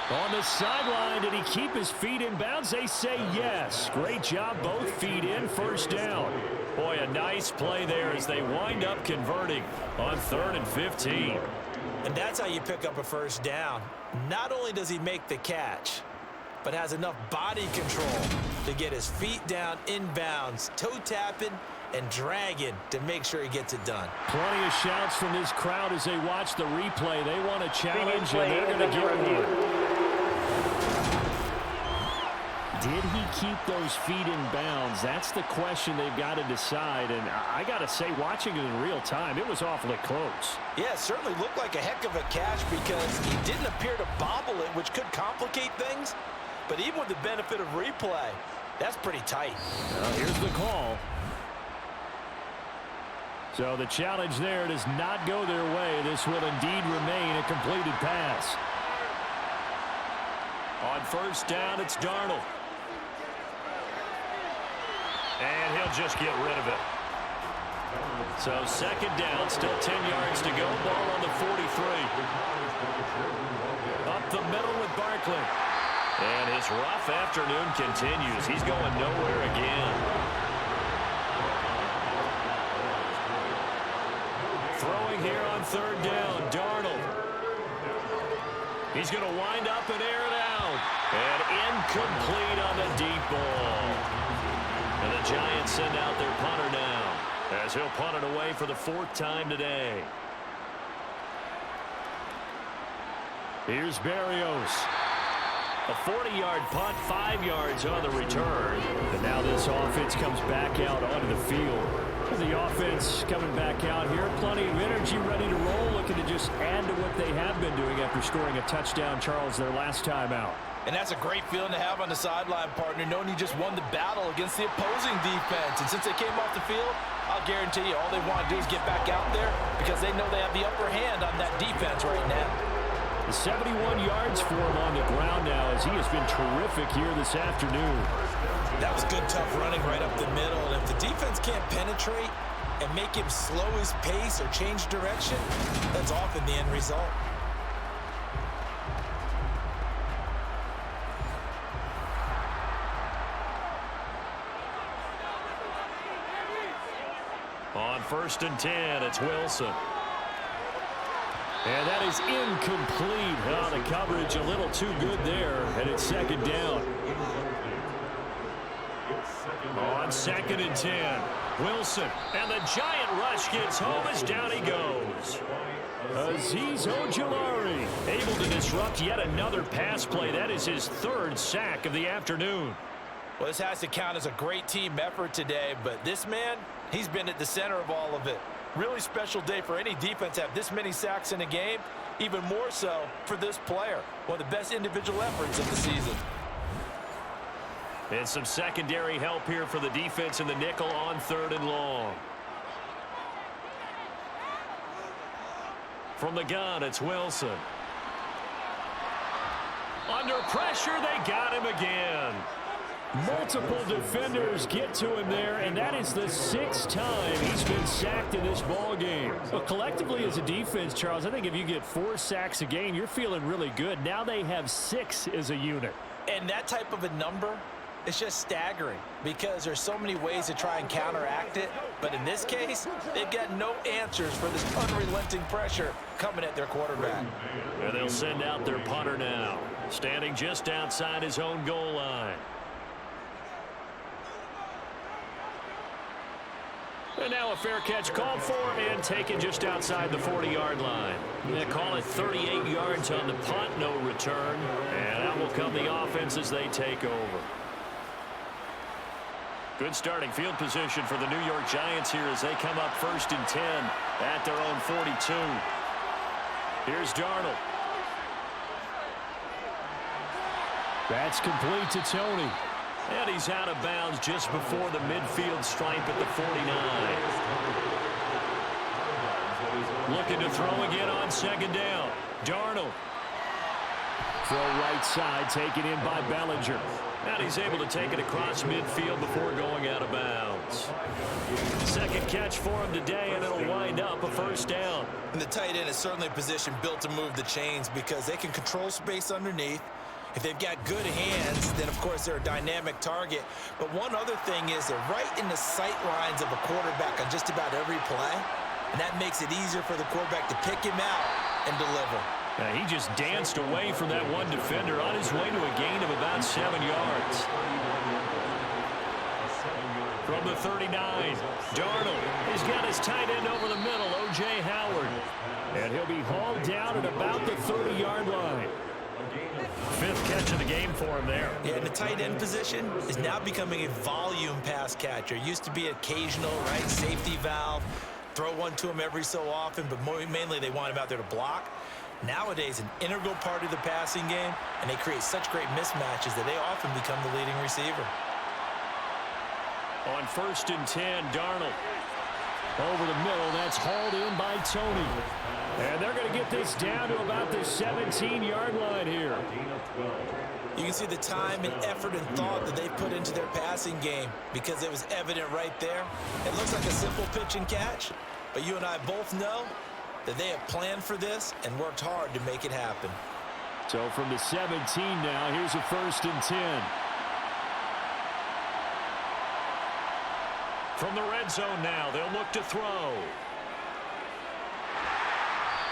Speaker 2: On the sideline, did he keep his feet in bounds? They say yes. Great job, both feet in, 1st down. Boy, a nice play there as they wind up converting on 3rd and 15.
Speaker 3: And that's how you pick up a 1st down. Not only does he make the catch, but has enough body control to get his feet down inbounds, toe tapping, and dragging to make sure he gets it done.
Speaker 2: Plenty of shouts from this crowd as they watch the replay. They want a challenge, and they're going to get one. Did he keep those feet in bounds? That's the question they've got to decide. And I got to say, watching it in real time, it was awfully close.
Speaker 3: Yeah, it certainly looked like a heck of a catch because he didn't appear to bobble it, which could complicate things. But even with the benefit of replay, That's pretty tight.
Speaker 2: Well, here's the call. So the challenge there does not go their way. This will indeed remain a completed pass. On first down, it's Darnold. And he'll just get rid of it. So second down, still 10 yards to go. Ball on the 43. Up the middle with Barkley. And his rough afternoon continues. He's going nowhere again. Throwing here on third down, Darnold. He's going to wind up and air it out. And incomplete on the deep ball. And the Giants send out their punter now, as he'll punt it away for the 4th time today. Here's Berrios. A 40-yard punt, 5 yards on the return. And now this offense comes back out onto the field. The offense coming back out here. Plenty of energy, ready to roll, looking to just add to what they have been doing after scoring a touchdown, Charles, their last time out.
Speaker 3: And that's a great feeling to have on the sideline, partner, knowing you just won the battle against the opposing defense. And since they came off the field, I'll guarantee you all they want to do is get back out there because they know they have the upper hand on that defense right now.
Speaker 2: 71 yards for him on the ground now as he has been terrific here this afternoon.
Speaker 3: That was good, tough running right up the middle. And if the defense can't penetrate and make him slow his pace or change direction, that's often the end result.
Speaker 2: On first and 10, it's Wilson. And that is incomplete. Oh, the coverage a little too good there, and it's second down. On second and 10, Wilson. And the giant rush gets home as down he goes. Azeez Ojulari able to disrupt yet another pass play. That is his 3rd sack of the afternoon.
Speaker 3: Well, this has to count as a great team effort today, but this man, he's been at the center of all of it. Really special day for any defense to have this many sacks in a game, even more so for this player. One of the best individual efforts of the season.
Speaker 2: And some secondary help here for the defense in the nickel on 3rd and long. From the gun, it's Wilson. Under pressure, they got him again. Multiple defenders get to him there, and that is the 6th time he's been sacked in this ball game. Well, collectively as a defense, Charles, I think if you get 4 sacks a game, you're feeling really good. Now they have 6 as a unit.
Speaker 3: And that type of a number, it's just staggering because there's so many ways to try and counteract it. But in this case, they've got no answers for this unrelenting pressure coming at their quarterback.
Speaker 2: And they'll send out their punter now, standing just outside his own goal line. And now a fair catch called for and taken just outside the 40-yard line. They call it 38 yards on the punt, no return. And out will come the offense as they take over. Good starting field position for the New York Giants here as they come up 1st and 10 at their own 42. Here's Darnold. That's complete to Tony. And he's out of bounds just before the midfield stripe at the 49. Looking to throw again on second down. Darnold. Throw right side, taken in by Bellinger. And he's able to take it across midfield before going out of bounds. Second catch for him today, and it'll wind up a 1st down.
Speaker 3: And the tight end is certainly a position built to move the chains because they can control space underneath. If they've got good hands, then, of course, they're a dynamic target. But one other thing is they're right in the sight lines of a quarterback on just about every play. And that makes it easier for the quarterback to pick him out and deliver.
Speaker 2: He just danced away from that one defender on his way to a gain of about 7 yards. From the 39, Darnold has got his tight end over the middle, O.J. Howard. And he'll be hauled down at about the 30-yard line. 5th catch of the game for him there.
Speaker 3: Yeah, and the tight end position is now becoming a volume pass catcher. Used to be occasional, right, safety valve, throw one to him every so often, but mainly they want him out there to block. Nowadays, an integral part of the passing game, and they create such great mismatches that they often become the leading receiver.
Speaker 2: On 1st and 10, Darnold. Over the middle, that's hauled in by Tony. And they're going to get this down to about the 17-yard line here.
Speaker 3: You can see the time and effort and thought that they put into their passing game because it was evident right there. It looks like a simple pitch and catch, but you and I both know that they have planned for this and worked hard to make it happen.
Speaker 2: So from the 17 now, here's a 1st and 10. From the red zone now, they'll look to throw.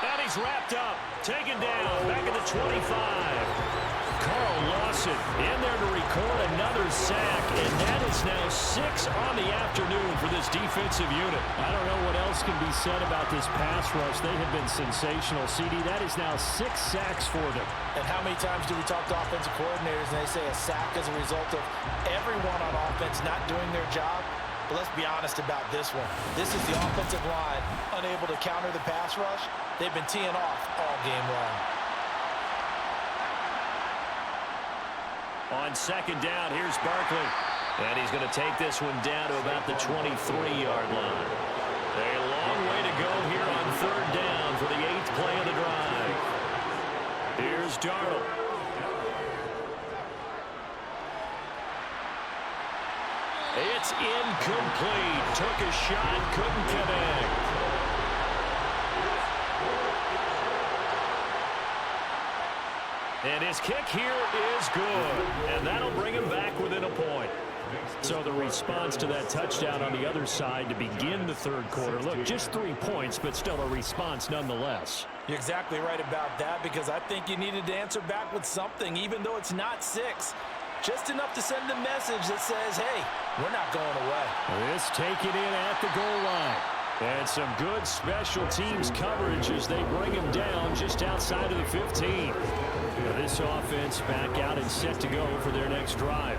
Speaker 2: And he's wrapped up, taken down, back at the 25. Carl Lawson in there to record another sack, and that is now 6 on the afternoon for this defensive unit. I don't know what else can be said about this pass rush. They have been sensational, CD. That is now 6 sacks for them.
Speaker 3: And how many times do we talk to offensive coordinators and they say a sack is a result of everyone on offense not doing their job? But let's be honest about this one. This is the offensive line unable to counter the pass rush. They've been teeing off all game long.
Speaker 2: On 2nd down, here's Barkley. And he's going to take this one down to about the 23-yard line. A long way to go here on 3rd down for the 8th play of the drive. Here's Darnold. It's incomplete. Took a shot, couldn't connect. And his kick here is good. And that'll bring him back within a point. So the response to that touchdown on the other side to begin the 3rd quarter. Look, just 3 points, but still a response nonetheless.
Speaker 3: You're exactly right about that, because I think you needed to answer back with something, even though it's not 6. Just enough to send a message that says, hey, we're not going away.
Speaker 2: This taken in at the goal line. And some good special teams coverage as they bring him down just outside of the 15. Now this offense back out and set to go for their next drive.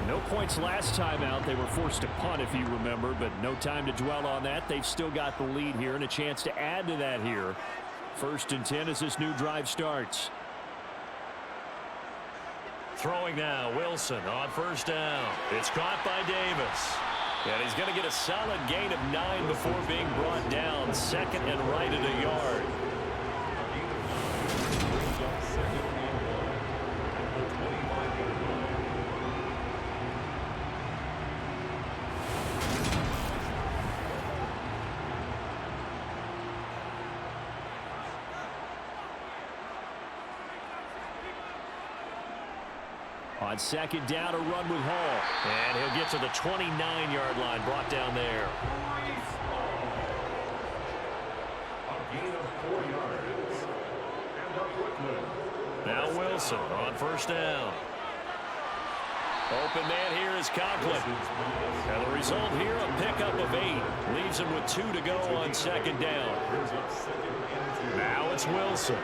Speaker 2: No points last time out. They were forced to punt, if you remember, but no time to dwell on that. They've still got the lead here and a chance to add to that here. 1st and 10 as this new drive starts. Throwing now, Wilson on 1st down. It's caught by Davis. And he's going to get a solid gain of 9 before being brought down. 2nd and right at a yard. On 2nd down, a run with Hall. And he'll get to the 29-yard line, brought down there.
Speaker 4: A gain of 4 yards. And up Brooklyn.
Speaker 2: Now Wilson on 1st down. Open man here is Conklin. And the result here, a pickup of 8. Leaves him with 2 to go on 2nd down. Now it's Wilson.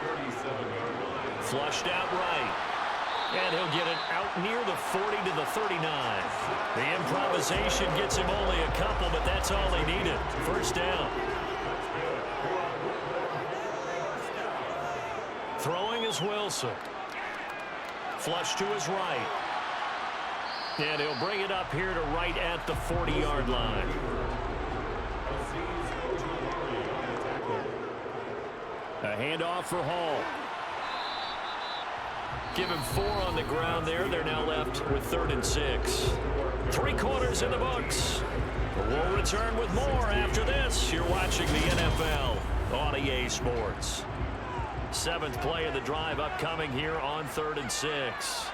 Speaker 2: Flushed out right. And he'll get it out near the 40 to the 39. The improvisation gets him only a couple, but that's all he needed. 1st down. Throwing is Wilson. Flush to his right. And he'll bring it up here to right at the 40-yard line. A handoff for Hall. Give him 4 on the ground there. They're now left with 3rd and 6. 3 quarters in the books. We'll return with more after this. You're watching the NFL on EA Sports. 7th play of the drive upcoming here on 3rd and 6.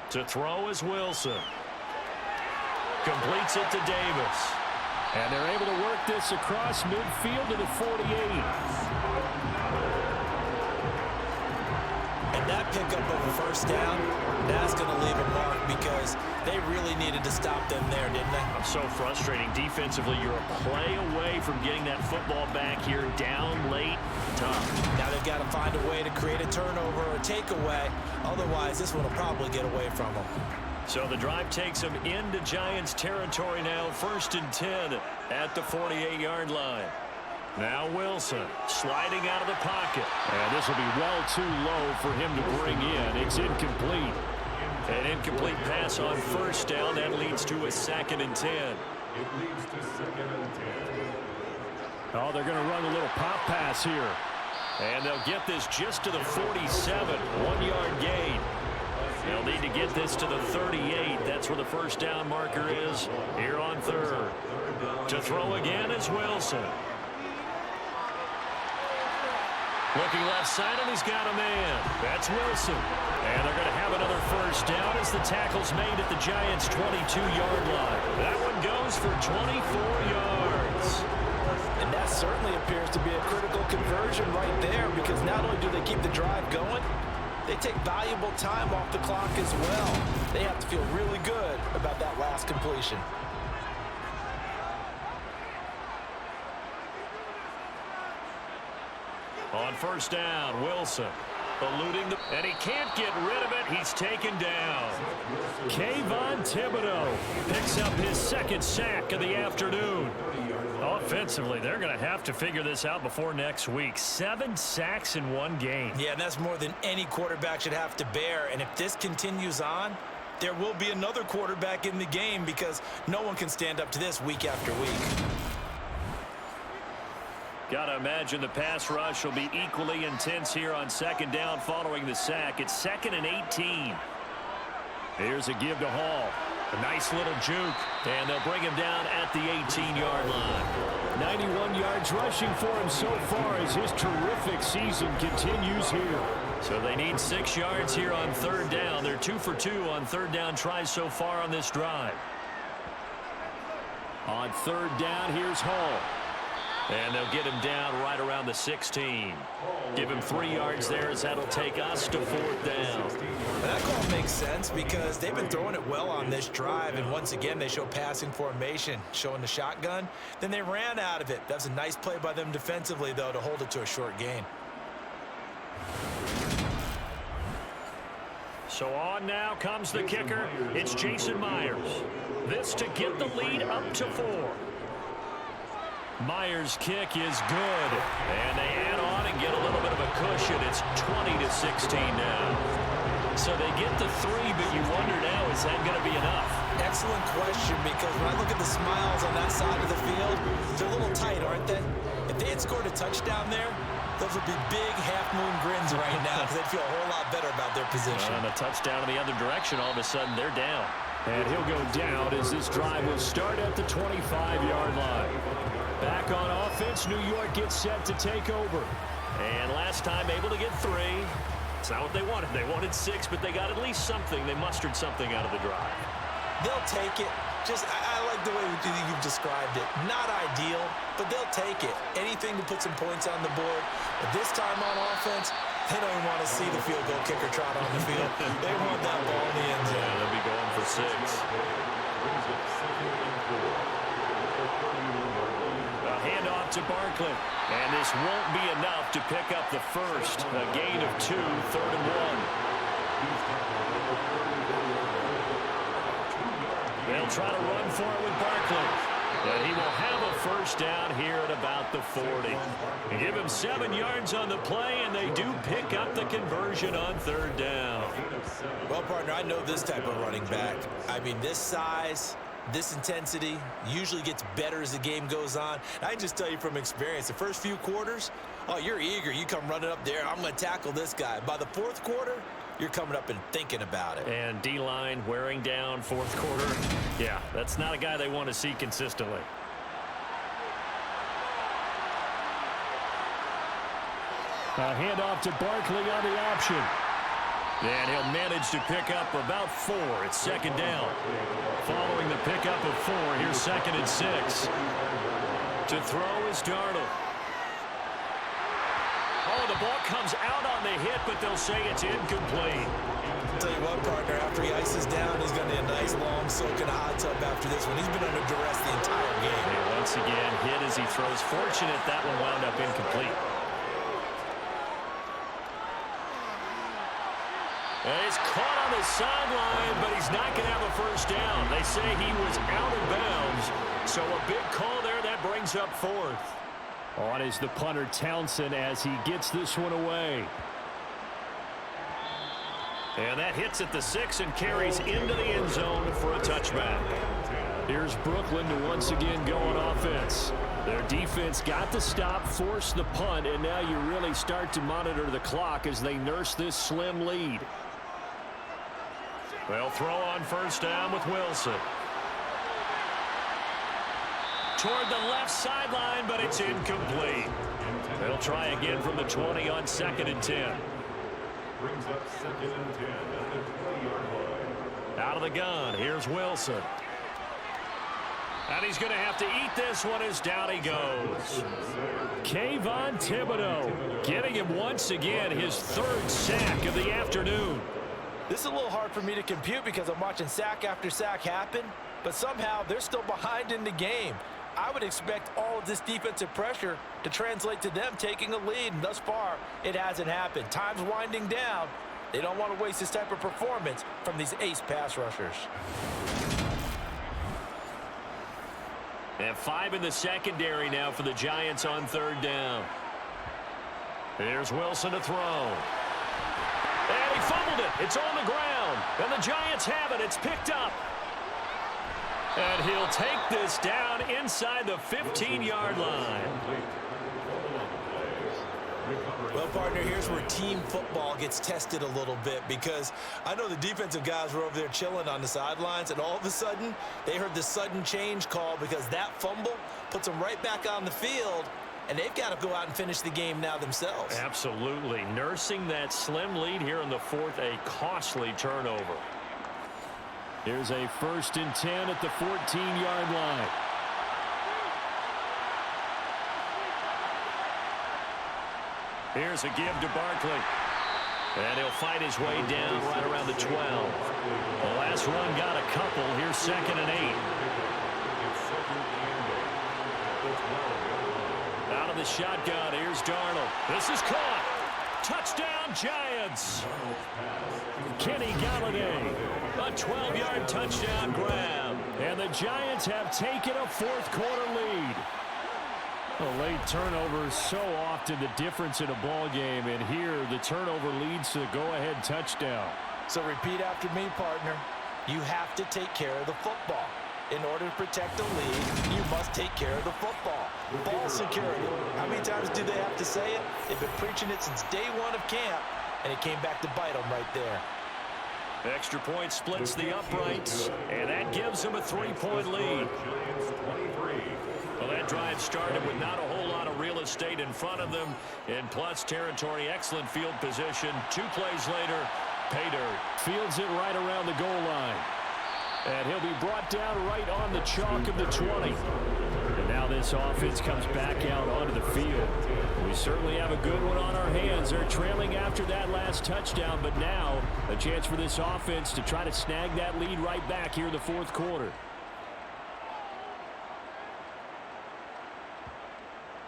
Speaker 2: To throw is Wilson. Completes it to Davis. And they're able to work this across midfield to the 48.
Speaker 3: And that pickup of a 1st down, that's going to leave a mark because they really needed to stop them there, didn't they?
Speaker 2: So frustrating. Defensively, you're a play away from getting that football back here down late. Tough.
Speaker 3: Now they've got to find a way to create a turnover or takeaway. Otherwise, this one will probably get away from them.
Speaker 2: So the drive takes them into Giants territory now. 1st and 10 at the 48-yard line. Now Wilson sliding out of the pocket. And this will be well too low for him to bring in. It's incomplete. An incomplete pass on first down. That leads to a 2nd and 10.
Speaker 4: It leads to 2nd and 10.
Speaker 2: Oh, they're going to run a little pop pass here. And they'll get this just to the 47. 1-yard gain. They'll need to get this to the 38. That's where the first down marker is here on 3rd. To throw again is Wilson. Looking left side, and he's got a man. That's Wilson. And they're going to have another first down as the tackle's made at the Giants' 22-yard line. That one goes for 24 yards.
Speaker 3: And that certainly appears to be a critical conversion right there, because not only do they keep the drive going, they take valuable time off the clock as well. They have to feel really good about that last completion.
Speaker 2: On first down, Wilson eluding and he can't get rid of it. He's taken down. Kayvon Thibodeau picks up his 2nd sack of the afternoon. Offensively, they're going to have to figure this out before next week. 7 sacks in 1 game.
Speaker 3: Yeah, and that's more than any quarterback should have to bear. And if this continues on, there will be another quarterback in the game, because no one can stand up to this week after week.
Speaker 2: Got to imagine the pass rush will be equally intense here on 2nd down following the sack. It's 2nd and 18. Here's a give to Hall. A nice little juke, and they'll bring him down at the 18-yard line. 91 yards rushing for him so far as his terrific season continues here. So they need 6 yards here on 3rd down. They're 2 for 2 on 3rd down tries so far on this drive. On 3rd down, here's Hall. And they'll get him down right around the 16. Give him 3 yards there, as that'll take us to 4th down.
Speaker 3: That call makes sense, because they've been throwing it well on this drive, and once again they show passing formation, showing the shotgun. Then they ran out of it. That's a nice play by them defensively, though, to hold it to a short gain.
Speaker 2: So on now comes the kicker. It's Jason Myers. This to get the lead up to 4. Myers' kick is good, and they add on and get a little bit of a cushion. It's 20-16 now. So they get the 3, but you wonder now, is that going to be enough?
Speaker 3: Excellent question, because when I look at the smiles on that side of the field, they're a little tight, aren't they? If they had scored a touchdown there, those would be big half-moon grins right now, because they'd feel a whole lot better about their position.
Speaker 2: And a touchdown in the other direction, all of a sudden they're down. And he'll go down as this drive will start at the 25-yard line. Back on offense, New York gets set to take over. And last time able to get 3. It's not what they wanted. They wanted 6, but they got at least something. They mustered something out of the drive.
Speaker 3: They'll take it. I like the way you've described it. Not ideal, but they'll take it. Anything to put some points on the board. But this time on offense, they don't even want to see the field goal kicker trot on the field. They want that ball in the end zone.
Speaker 2: Yeah, they'll be going for 6. A handoff to Barkley. And this won't be enough to pick up the first. A gain of 2, 3rd and 1. They'll try to run for it with Barkley. And he will have a first down here at about the 40. Give him 7 yards on the play, and they do pick up the conversion on 3rd down.
Speaker 3: Well, partner, I know this type of running back. I mean, this size, this intensity usually gets better as the game goes on. I can just tell you from experience, the first few quarters, oh, you're eager. You come running up there, I'm going to tackle this guy. By the 4th quarter, you're coming up and thinking about it.
Speaker 2: And D-line wearing down 4th quarter. Yeah, that's not a guy they want to see consistently. A handoff to Barkley on the option. And he'll manage to pick up about 4. It's 2nd down. Following the pickup of 4, here's 2nd and 6. To throw is Darnold. Oh, the ball comes out on the hit, but they'll say it's incomplete.
Speaker 3: I'll tell you what, partner, after he ices down, he's going to need a nice long soak in a hot tub after this one. He's been under duress the entire game.
Speaker 2: And once again, hit as he throws. Fortunate that one wound up incomplete. And he's caught on the sideline, but he's not going to have a first down. They say he was out of bounds. So a big call there. That brings up 4th. On is the punter Townsend as he gets this one away. And that hits at the 6 and carries into the end zone for a touchback. Here's Brooklyn to once again go on offense. Their defense got the stop, forced the punt, and now you really start to monitor the clock as they nurse this slim lead. They'll throw on first down with Wilson. Toward the left sideline, but it's incomplete. They'll try again from the 20 on 2nd and 10.
Speaker 4: Brings up 2nd and 10 at the 20-yard line.
Speaker 2: Out of the gun, here's Wilson. And he's going to have to eat this one as down he goes. Kayvon Thibodeau getting him once again his 3rd sack of the afternoon.
Speaker 3: This is a little hard for me to compute because I'm watching sack after sack happen, but somehow they're still behind in the game. I would expect all of this defensive pressure to translate to them taking a lead, and thus far, it hasn't happened. Time's winding down. They don't want to waste this type of performance from these ace pass rushers.
Speaker 2: And 5 in the secondary now for the Giants on 3rd down. Here's Wilson to throw. And he fumbled it. It's on the ground. And the Giants have it. It's picked up. And he'll take this down inside the 15-yard line.
Speaker 3: Well, partner, here's where team football gets tested a little bit, because I know the defensive guys were over there chilling on the sidelines, and all of a sudden, they heard the sudden change call because that fumble puts them right back on the field, and they've got to go out and finish the game now themselves.
Speaker 2: Absolutely. Nursing that slim lead here in the 4th, a costly turnover. Here's a 1st and 10 at the 14-yard line. Here's a give to Barkley. And he'll fight his way down right around the 12. The last run got a couple. Here's 2nd and 8. Out of the shotgun, here's Darnold. This is caught. Touchdown, Giants. Kenny Galladay. A 12-yard touchdown grab. And the Giants have taken a 4th quarter lead. A late turnover is so often the difference in a ball game, and here the turnover leads to the go-ahead touchdown.
Speaker 3: So repeat after me, partner. You have to take care of the football. In order to protect the lead, you must take care of the football. Ball security. How many times do they have to say it? They've been preaching it since day 1 of camp, and it came back to bite them right there.
Speaker 2: Extra point splits the uprights, and that gives them a 3-point lead. Well, that drive started with not a whole lot of real estate in front of them. In plus territory, excellent field position. 2 plays later, pay dirt. Fields it right around the goal line. And he'll be brought down right on the chalk of the 20. And now this offense comes back out onto the field. We certainly have a good one on our hands. They're trailing after that last touchdown, but now a chance for this offense to try to snag that lead right back here in the 4th quarter.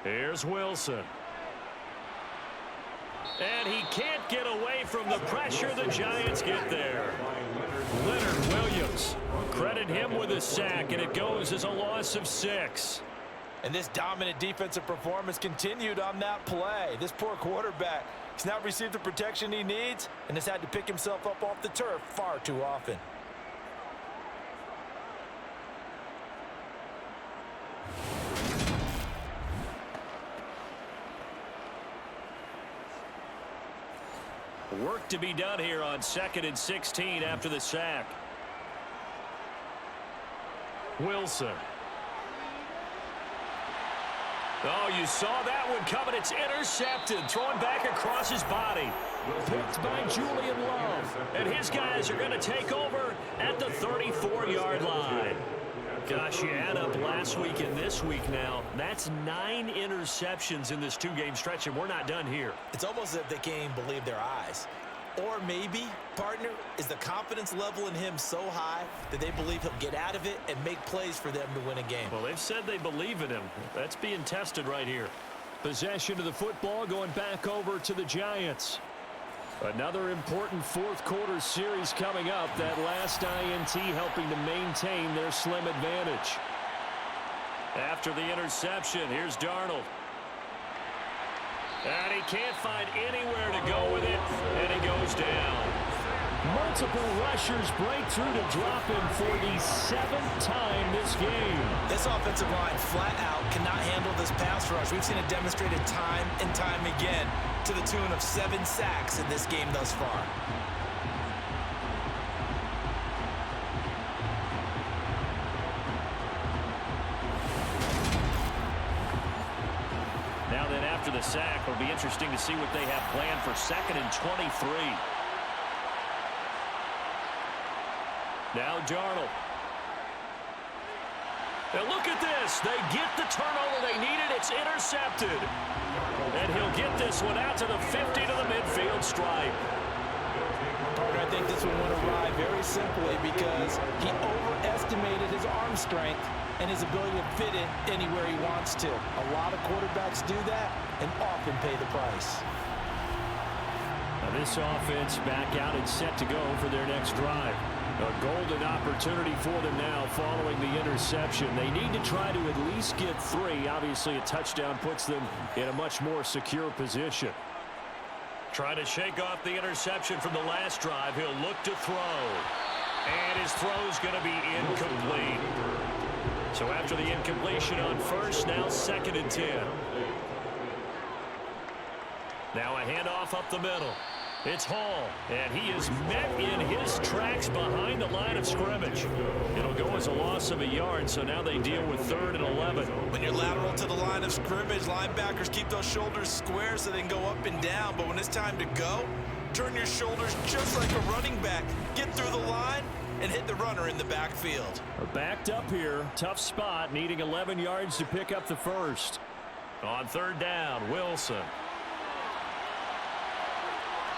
Speaker 2: Here's Wilson. And he can't get away from the pressure. The Giants get there. Leonard Williams. Credit him with a sack, and it goes as a loss of 6.
Speaker 3: And this dominant defensive performance continued on that play. This poor quarterback has not received the protection he needs and has had to pick himself up off the turf far too often.
Speaker 2: Work to be done here on 2nd and 16 after the sack. Wilson. Oh, you saw that one coming. It's intercepted. Thrown back across his body. Picked by Julian Love. And his guys are going to take over at the 34-yard line. Gosh, you add up last week and this week now. That's 9 interceptions in this 2-game stretch, and we're not done here.
Speaker 3: It's almost as if they can't even believe their eyes. Or maybe, partner, is the confidence level in him so high that they believe he'll get out of it and make plays for them to win a game.
Speaker 2: Well, they've said they believe in him. That's being tested right here. Possession of the football going back over to the Giants. Another important 4th quarter series coming up. That last INT helping to maintain their slim advantage. After the interception, here's Darnold. And he can't find anywhere to go with it, and he goes down. Multiple rushers break through to drop him for the 7th time this game.
Speaker 3: This offensive line flat out cannot handle this pass rush. We've seen it demonstrated time and time again to the tune of 7 sacks in this game thus far.
Speaker 2: Now then, after the sack, it'll be interesting to see what they have planned for 2nd and 23. Now Darnold. And look at this. They get the turnover they needed. It's intercepted. And he'll get this one out to the 50 to the midfield stripe.
Speaker 3: I think this one went awry very simply because he overestimated his arm strength and his ability to fit it anywhere he wants to. A lot of quarterbacks do that and often pay the price.
Speaker 2: Now this offense back out and set to go for their next drive. A golden opportunity for them now following the interception. They need to try to at least get 3. Obviously, a touchdown puts them in a much more secure position. Trying to shake off the interception from the last drive. He'll look to throw. And his throw's going to be incomplete. So after the incompletion on first, now 2nd and 10. Now a handoff up the middle. It's Hall, and he is met in his tracks behind the line of scrimmage. It'll go as a loss of a yard, so now they deal with 3rd and 11.
Speaker 3: When you're lateral to the line of scrimmage, linebackers keep those shoulders square so they can go up and down. But when it's time to go, turn your shoulders just like a running back. Get through the line and hit the runner in the backfield.
Speaker 2: We're backed up here. Tough spot, needing 11 yards to pick up the first. On 3rd down, Wilson.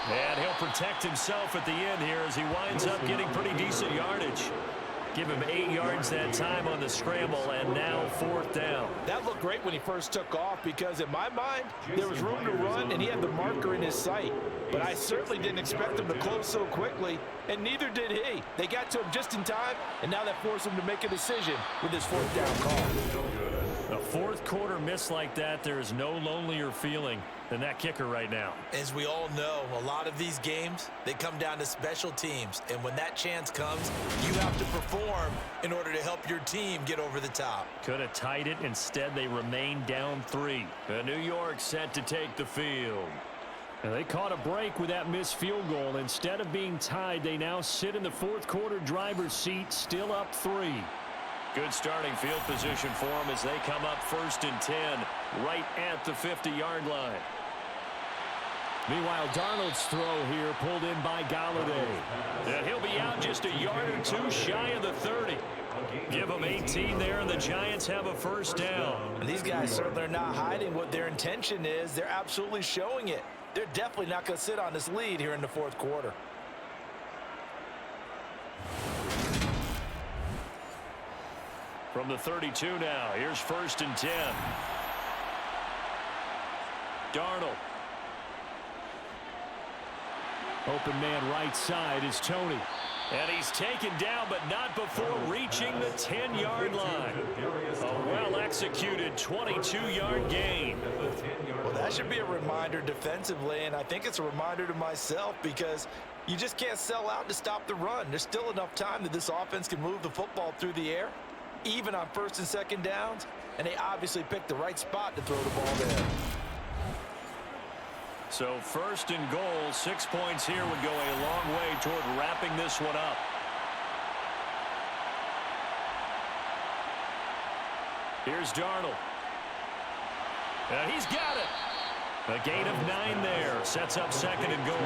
Speaker 2: And he'll protect himself at the end here as he winds up getting pretty decent yardage. Give him 8 yards that time on the scramble, and now 4th down.
Speaker 3: That looked great when he first took off because in my mind, there was room to run and he had the marker in his sight. But I certainly didn't expect him to close so quickly, and neither did he. They got to him just in time, and now that forced him to make a decision with his 4th down call.
Speaker 2: A 4th quarter miss like that, there is no lonelier feeling than that kicker right now.
Speaker 3: As we all know, a lot of these games, they come down to special teams. And when that chance comes, you have to perform in order to help your team get over the top.
Speaker 2: Could have tied it. Instead, they remain down 3. New York set to take the field. And they caught a break with that missed field goal. Instead of being tied, they now sit in the 4th quarter driver's seat, still up 3. Good starting field position for them as they come up 1st and 10, right at the 50-yard line. Meanwhile, Darnold's throw here pulled in by Galladay. And he'll be out just a yard or 2 shy of the 30. Give them 18 there, and the Giants have a 1st down.
Speaker 3: And these guys certainly are not hiding what their intention is. They're absolutely showing it. They're definitely not going to sit on this lead here in the 4th quarter.
Speaker 2: From the 32 now, here's 1st and 10. Darnold. Open man right side is Tony. And he's taken down, but not before reaching the 10-yard line. A well-executed 22-yard gain.
Speaker 3: Well, that should be a reminder defensively, and I think it's a reminder to myself because you just can't sell out to stop the run. There's still enough time that this offense can move the football through the air, even on 1st and 2nd downs, and they obviously picked the right spot to throw the ball there.
Speaker 2: So 1st and goal, 6 points here would go a long way toward wrapping this one up. Here's Darnold. And he's got it. A gain of 9 there. Sets up 2nd and goal.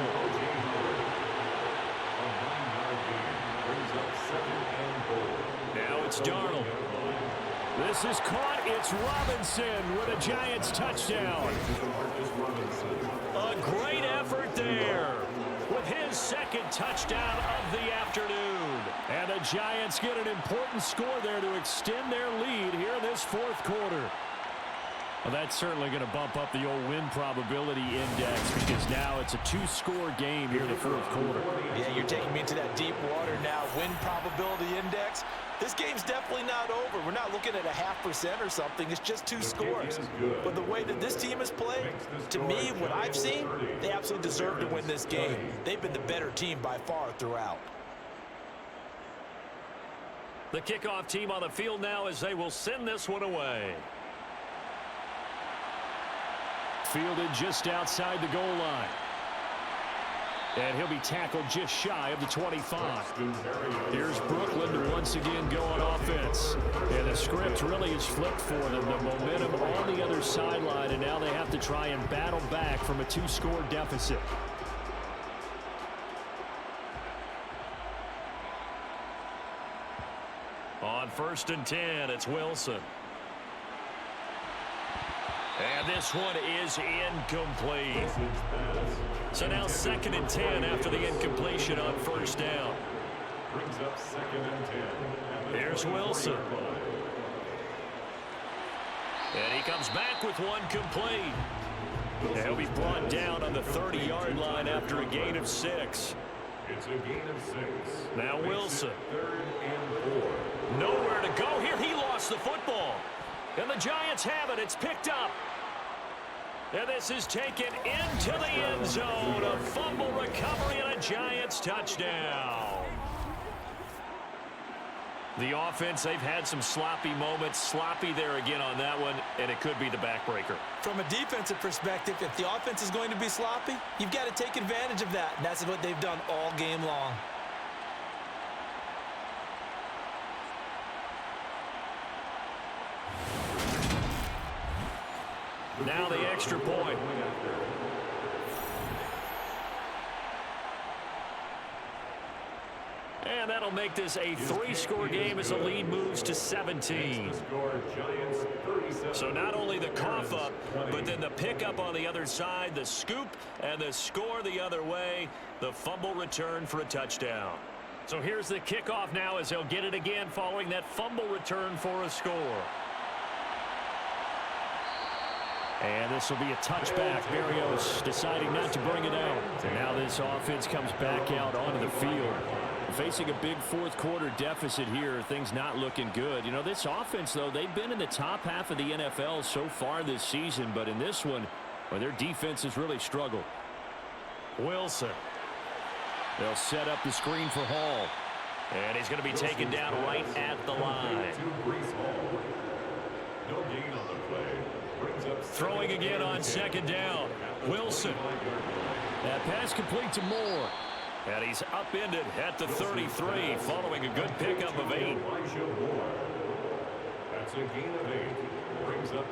Speaker 2: Now it's Darnold. This is caught. It's Robinson with a Giants touchdown. A great effort there with his 2nd touchdown of the afternoon. And the Giants get an important score there to extend their lead here in this 4th quarter. Well, that's certainly going to bump up the old win probability index because now it's a two-score game here in the fourth quarter.
Speaker 3: Yeah, you're taking me into that deep water now. Win probability index. This game's definitely not over. We're not looking at a 0.5% or something. It's just two scores. But the way that this team has played, to me, what I've seen, they absolutely deserve to win this game. They've been the better team by far throughout.
Speaker 2: The kickoff team on the field now as they will send this one away. Fielded just outside the goal line. And he'll be tackled just shy of the 25. Here's Brooklyn to once again go on offense. And the script really is flipped for them. The momentum on the other sideline, and now they have to try and battle back from a two-score deficit. On 1st and 10, it's Wilson. And this one is incomplete. So now 2nd and 10 after the incompletion on 1st down.
Speaker 4: Brings up 2nd and 10.
Speaker 2: Here's Wilson. And he comes back with one complete. And he'll be brought down on the 30-yard line after a gain of 6.
Speaker 4: It's a gain of 6.
Speaker 2: Now Wilson.
Speaker 4: 3rd and 4.
Speaker 2: Nowhere to go here. He lost the football. And the Giants have it. It's picked up. And this is taken into the end zone. A fumble recovery and a Giants touchdown. The offense, they've had some sloppy moments. Sloppy there again on that one, and it could be the backbreaker.
Speaker 3: From a defensive perspective, if the offense is going to be sloppy, you've got to take advantage of that. And that's what they've done all game long.
Speaker 2: Now the extra point. And that'll make this a 3-score game as the lead moves to 17. So not only the cough up, but then the pickup on the other side, the scoop, and the score the other way, the fumble return for a touchdown. So here's the kickoff now as they'll get it again following that fumble return for a score. And this will be a touchback. Berrios deciding not to bring it out. And now this offense comes back out onto the field. Facing a big fourth quarter deficit here. Things not looking good. You know, this offense, though, they've been in the top half of the NFL so far this season. But in this one, well, their defense has really struggled. Wilson. They'll set up the screen for Hall. And he's going to be taken down right at the line.
Speaker 4: No gain on the play.
Speaker 2: Throwing again on 2nd down. Wilson. That pass complete to Moore. And he's upended at the 33 following a good pickup of 8.
Speaker 4: That's a gain of 8. Brings up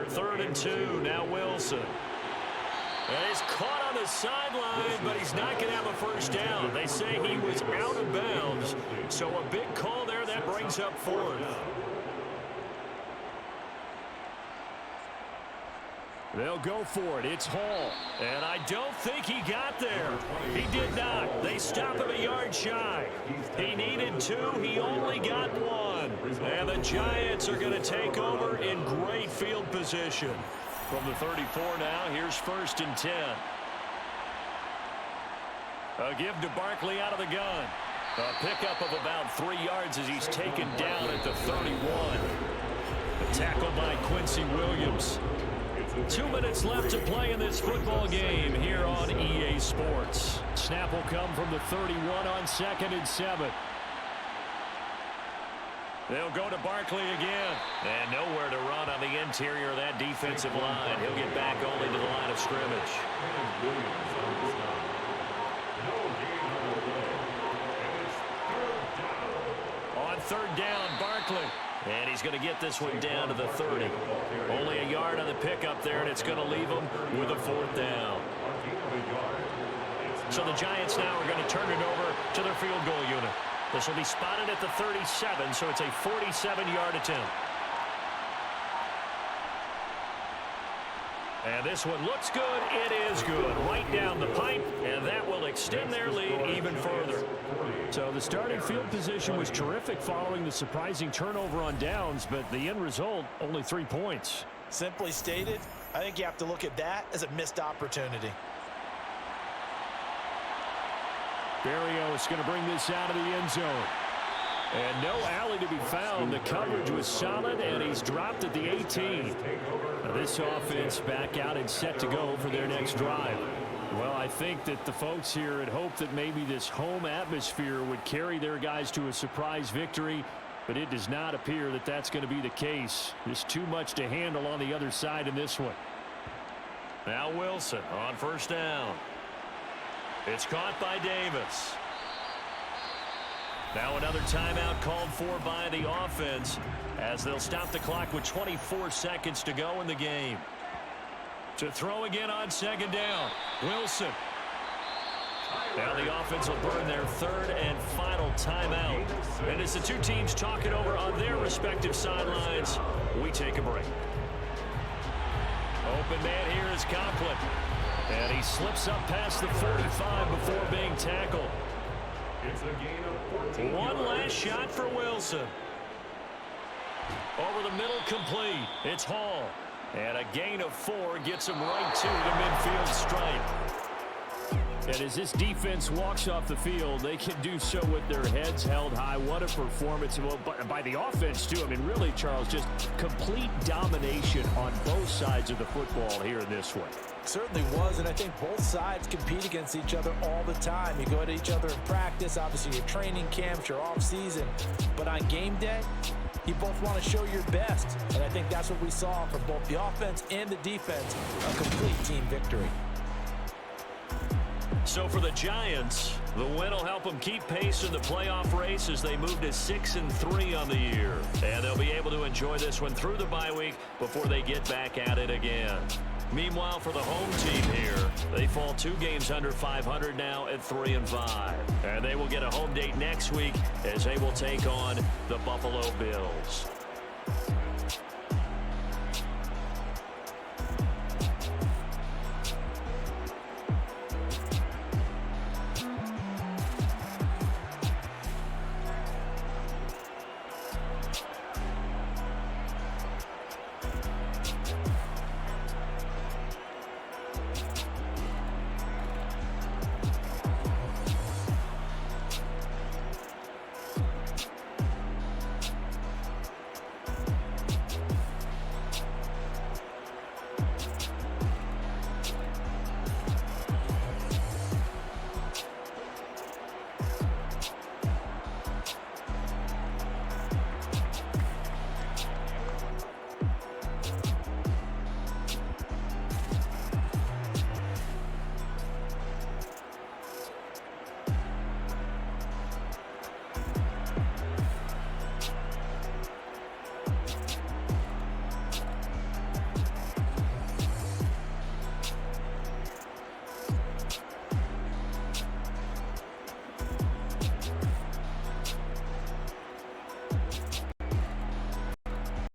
Speaker 2: 3rd and 2. Now Wilson. And he's caught on the sideline, but he's not going to have a first down. They say he was out of bounds. So a big call there that brings up 4th. They'll go for it. It's Hall. And I don't think he got there. He did not. They stop him a yard shy. He needed 2. He only got 1. And the Giants are going to take over in great field position. From the 34 now, here's 1st and 10. A give to Barkley out of the gun. A pickup of about 3 yards as he's taken down at the 31. A tackle by Quincy Williams. 2 minutes left to play in this football game here on EA Sports. Snap will come from the 31 on 2nd and 7. They'll go to Barkley again. And nowhere to run on the interior of that defensive line. He'll get back only to the line of scrimmage. On 3rd down, Barkley. And he's going to get this one down to the 30. Only a yard on the pickup there, and it's going to leave him with a 4th down. So the Giants now are going to turn it over to their field goal unit. This will be spotted at the 37, so it's a 47-yard attempt. And this one looks good. It is good. Right down the pipe, and that will extend their lead even further. So the starting field position was terrific following the surprising turnover on downs, but the end result, only 3 points.
Speaker 3: Simply stated, I think you have to look at that as a missed opportunity.
Speaker 2: Barrio is going to bring this out of the end zone. And no alley to be found. The coverage was solid, and he's dropped at the 18. Now this offense back out and set to go for their next drive. Well, I think that the folks here had hoped that maybe this home atmosphere would carry their guys to a surprise victory, but it does not appear that that's going to be the case. There's too much to handle on the other side in this one. Now Wilson on first down. It's caught by Davis. Now another timeout called for by the offense as they'll stop the clock with 24 seconds to go in the game. To throw again on second down, Wilson. Now the offense will burn their third and final timeout. And as the two teams talk it over on their respective sidelines, we take a break. Open man here is Conklin. And he slips up past the 45 before being tackled.
Speaker 4: It's a gain of 14
Speaker 2: One
Speaker 4: yards.
Speaker 2: last shot for Wilson. Over the middle, complete. It's Hall. And a gain of 4 gets him right to the midfield stripe. And as this defense walks off the field, they can do so with their heads held high. What a performance by the offense, too. I mean, really, Charles, just complete domination on both sides of the football here in this one.
Speaker 3: Certainly was, and I think both sides compete against each other all the time. You go at each other in practice, obviously your training camps, your off-season. But on game day, you both want to show your best. And I think that's what we saw from both the offense and the defense, a complete team victory.
Speaker 2: So for the Giants, the win will help them keep pace in the playoff race as they move to 6-3 on the year. And they'll be able to enjoy this one through the bye week before they get back at it again. Meanwhile, for the home team here, they fall 2 games under 500 now at 3-5. And they will get a home date next week as they will take on the Buffalo Bills.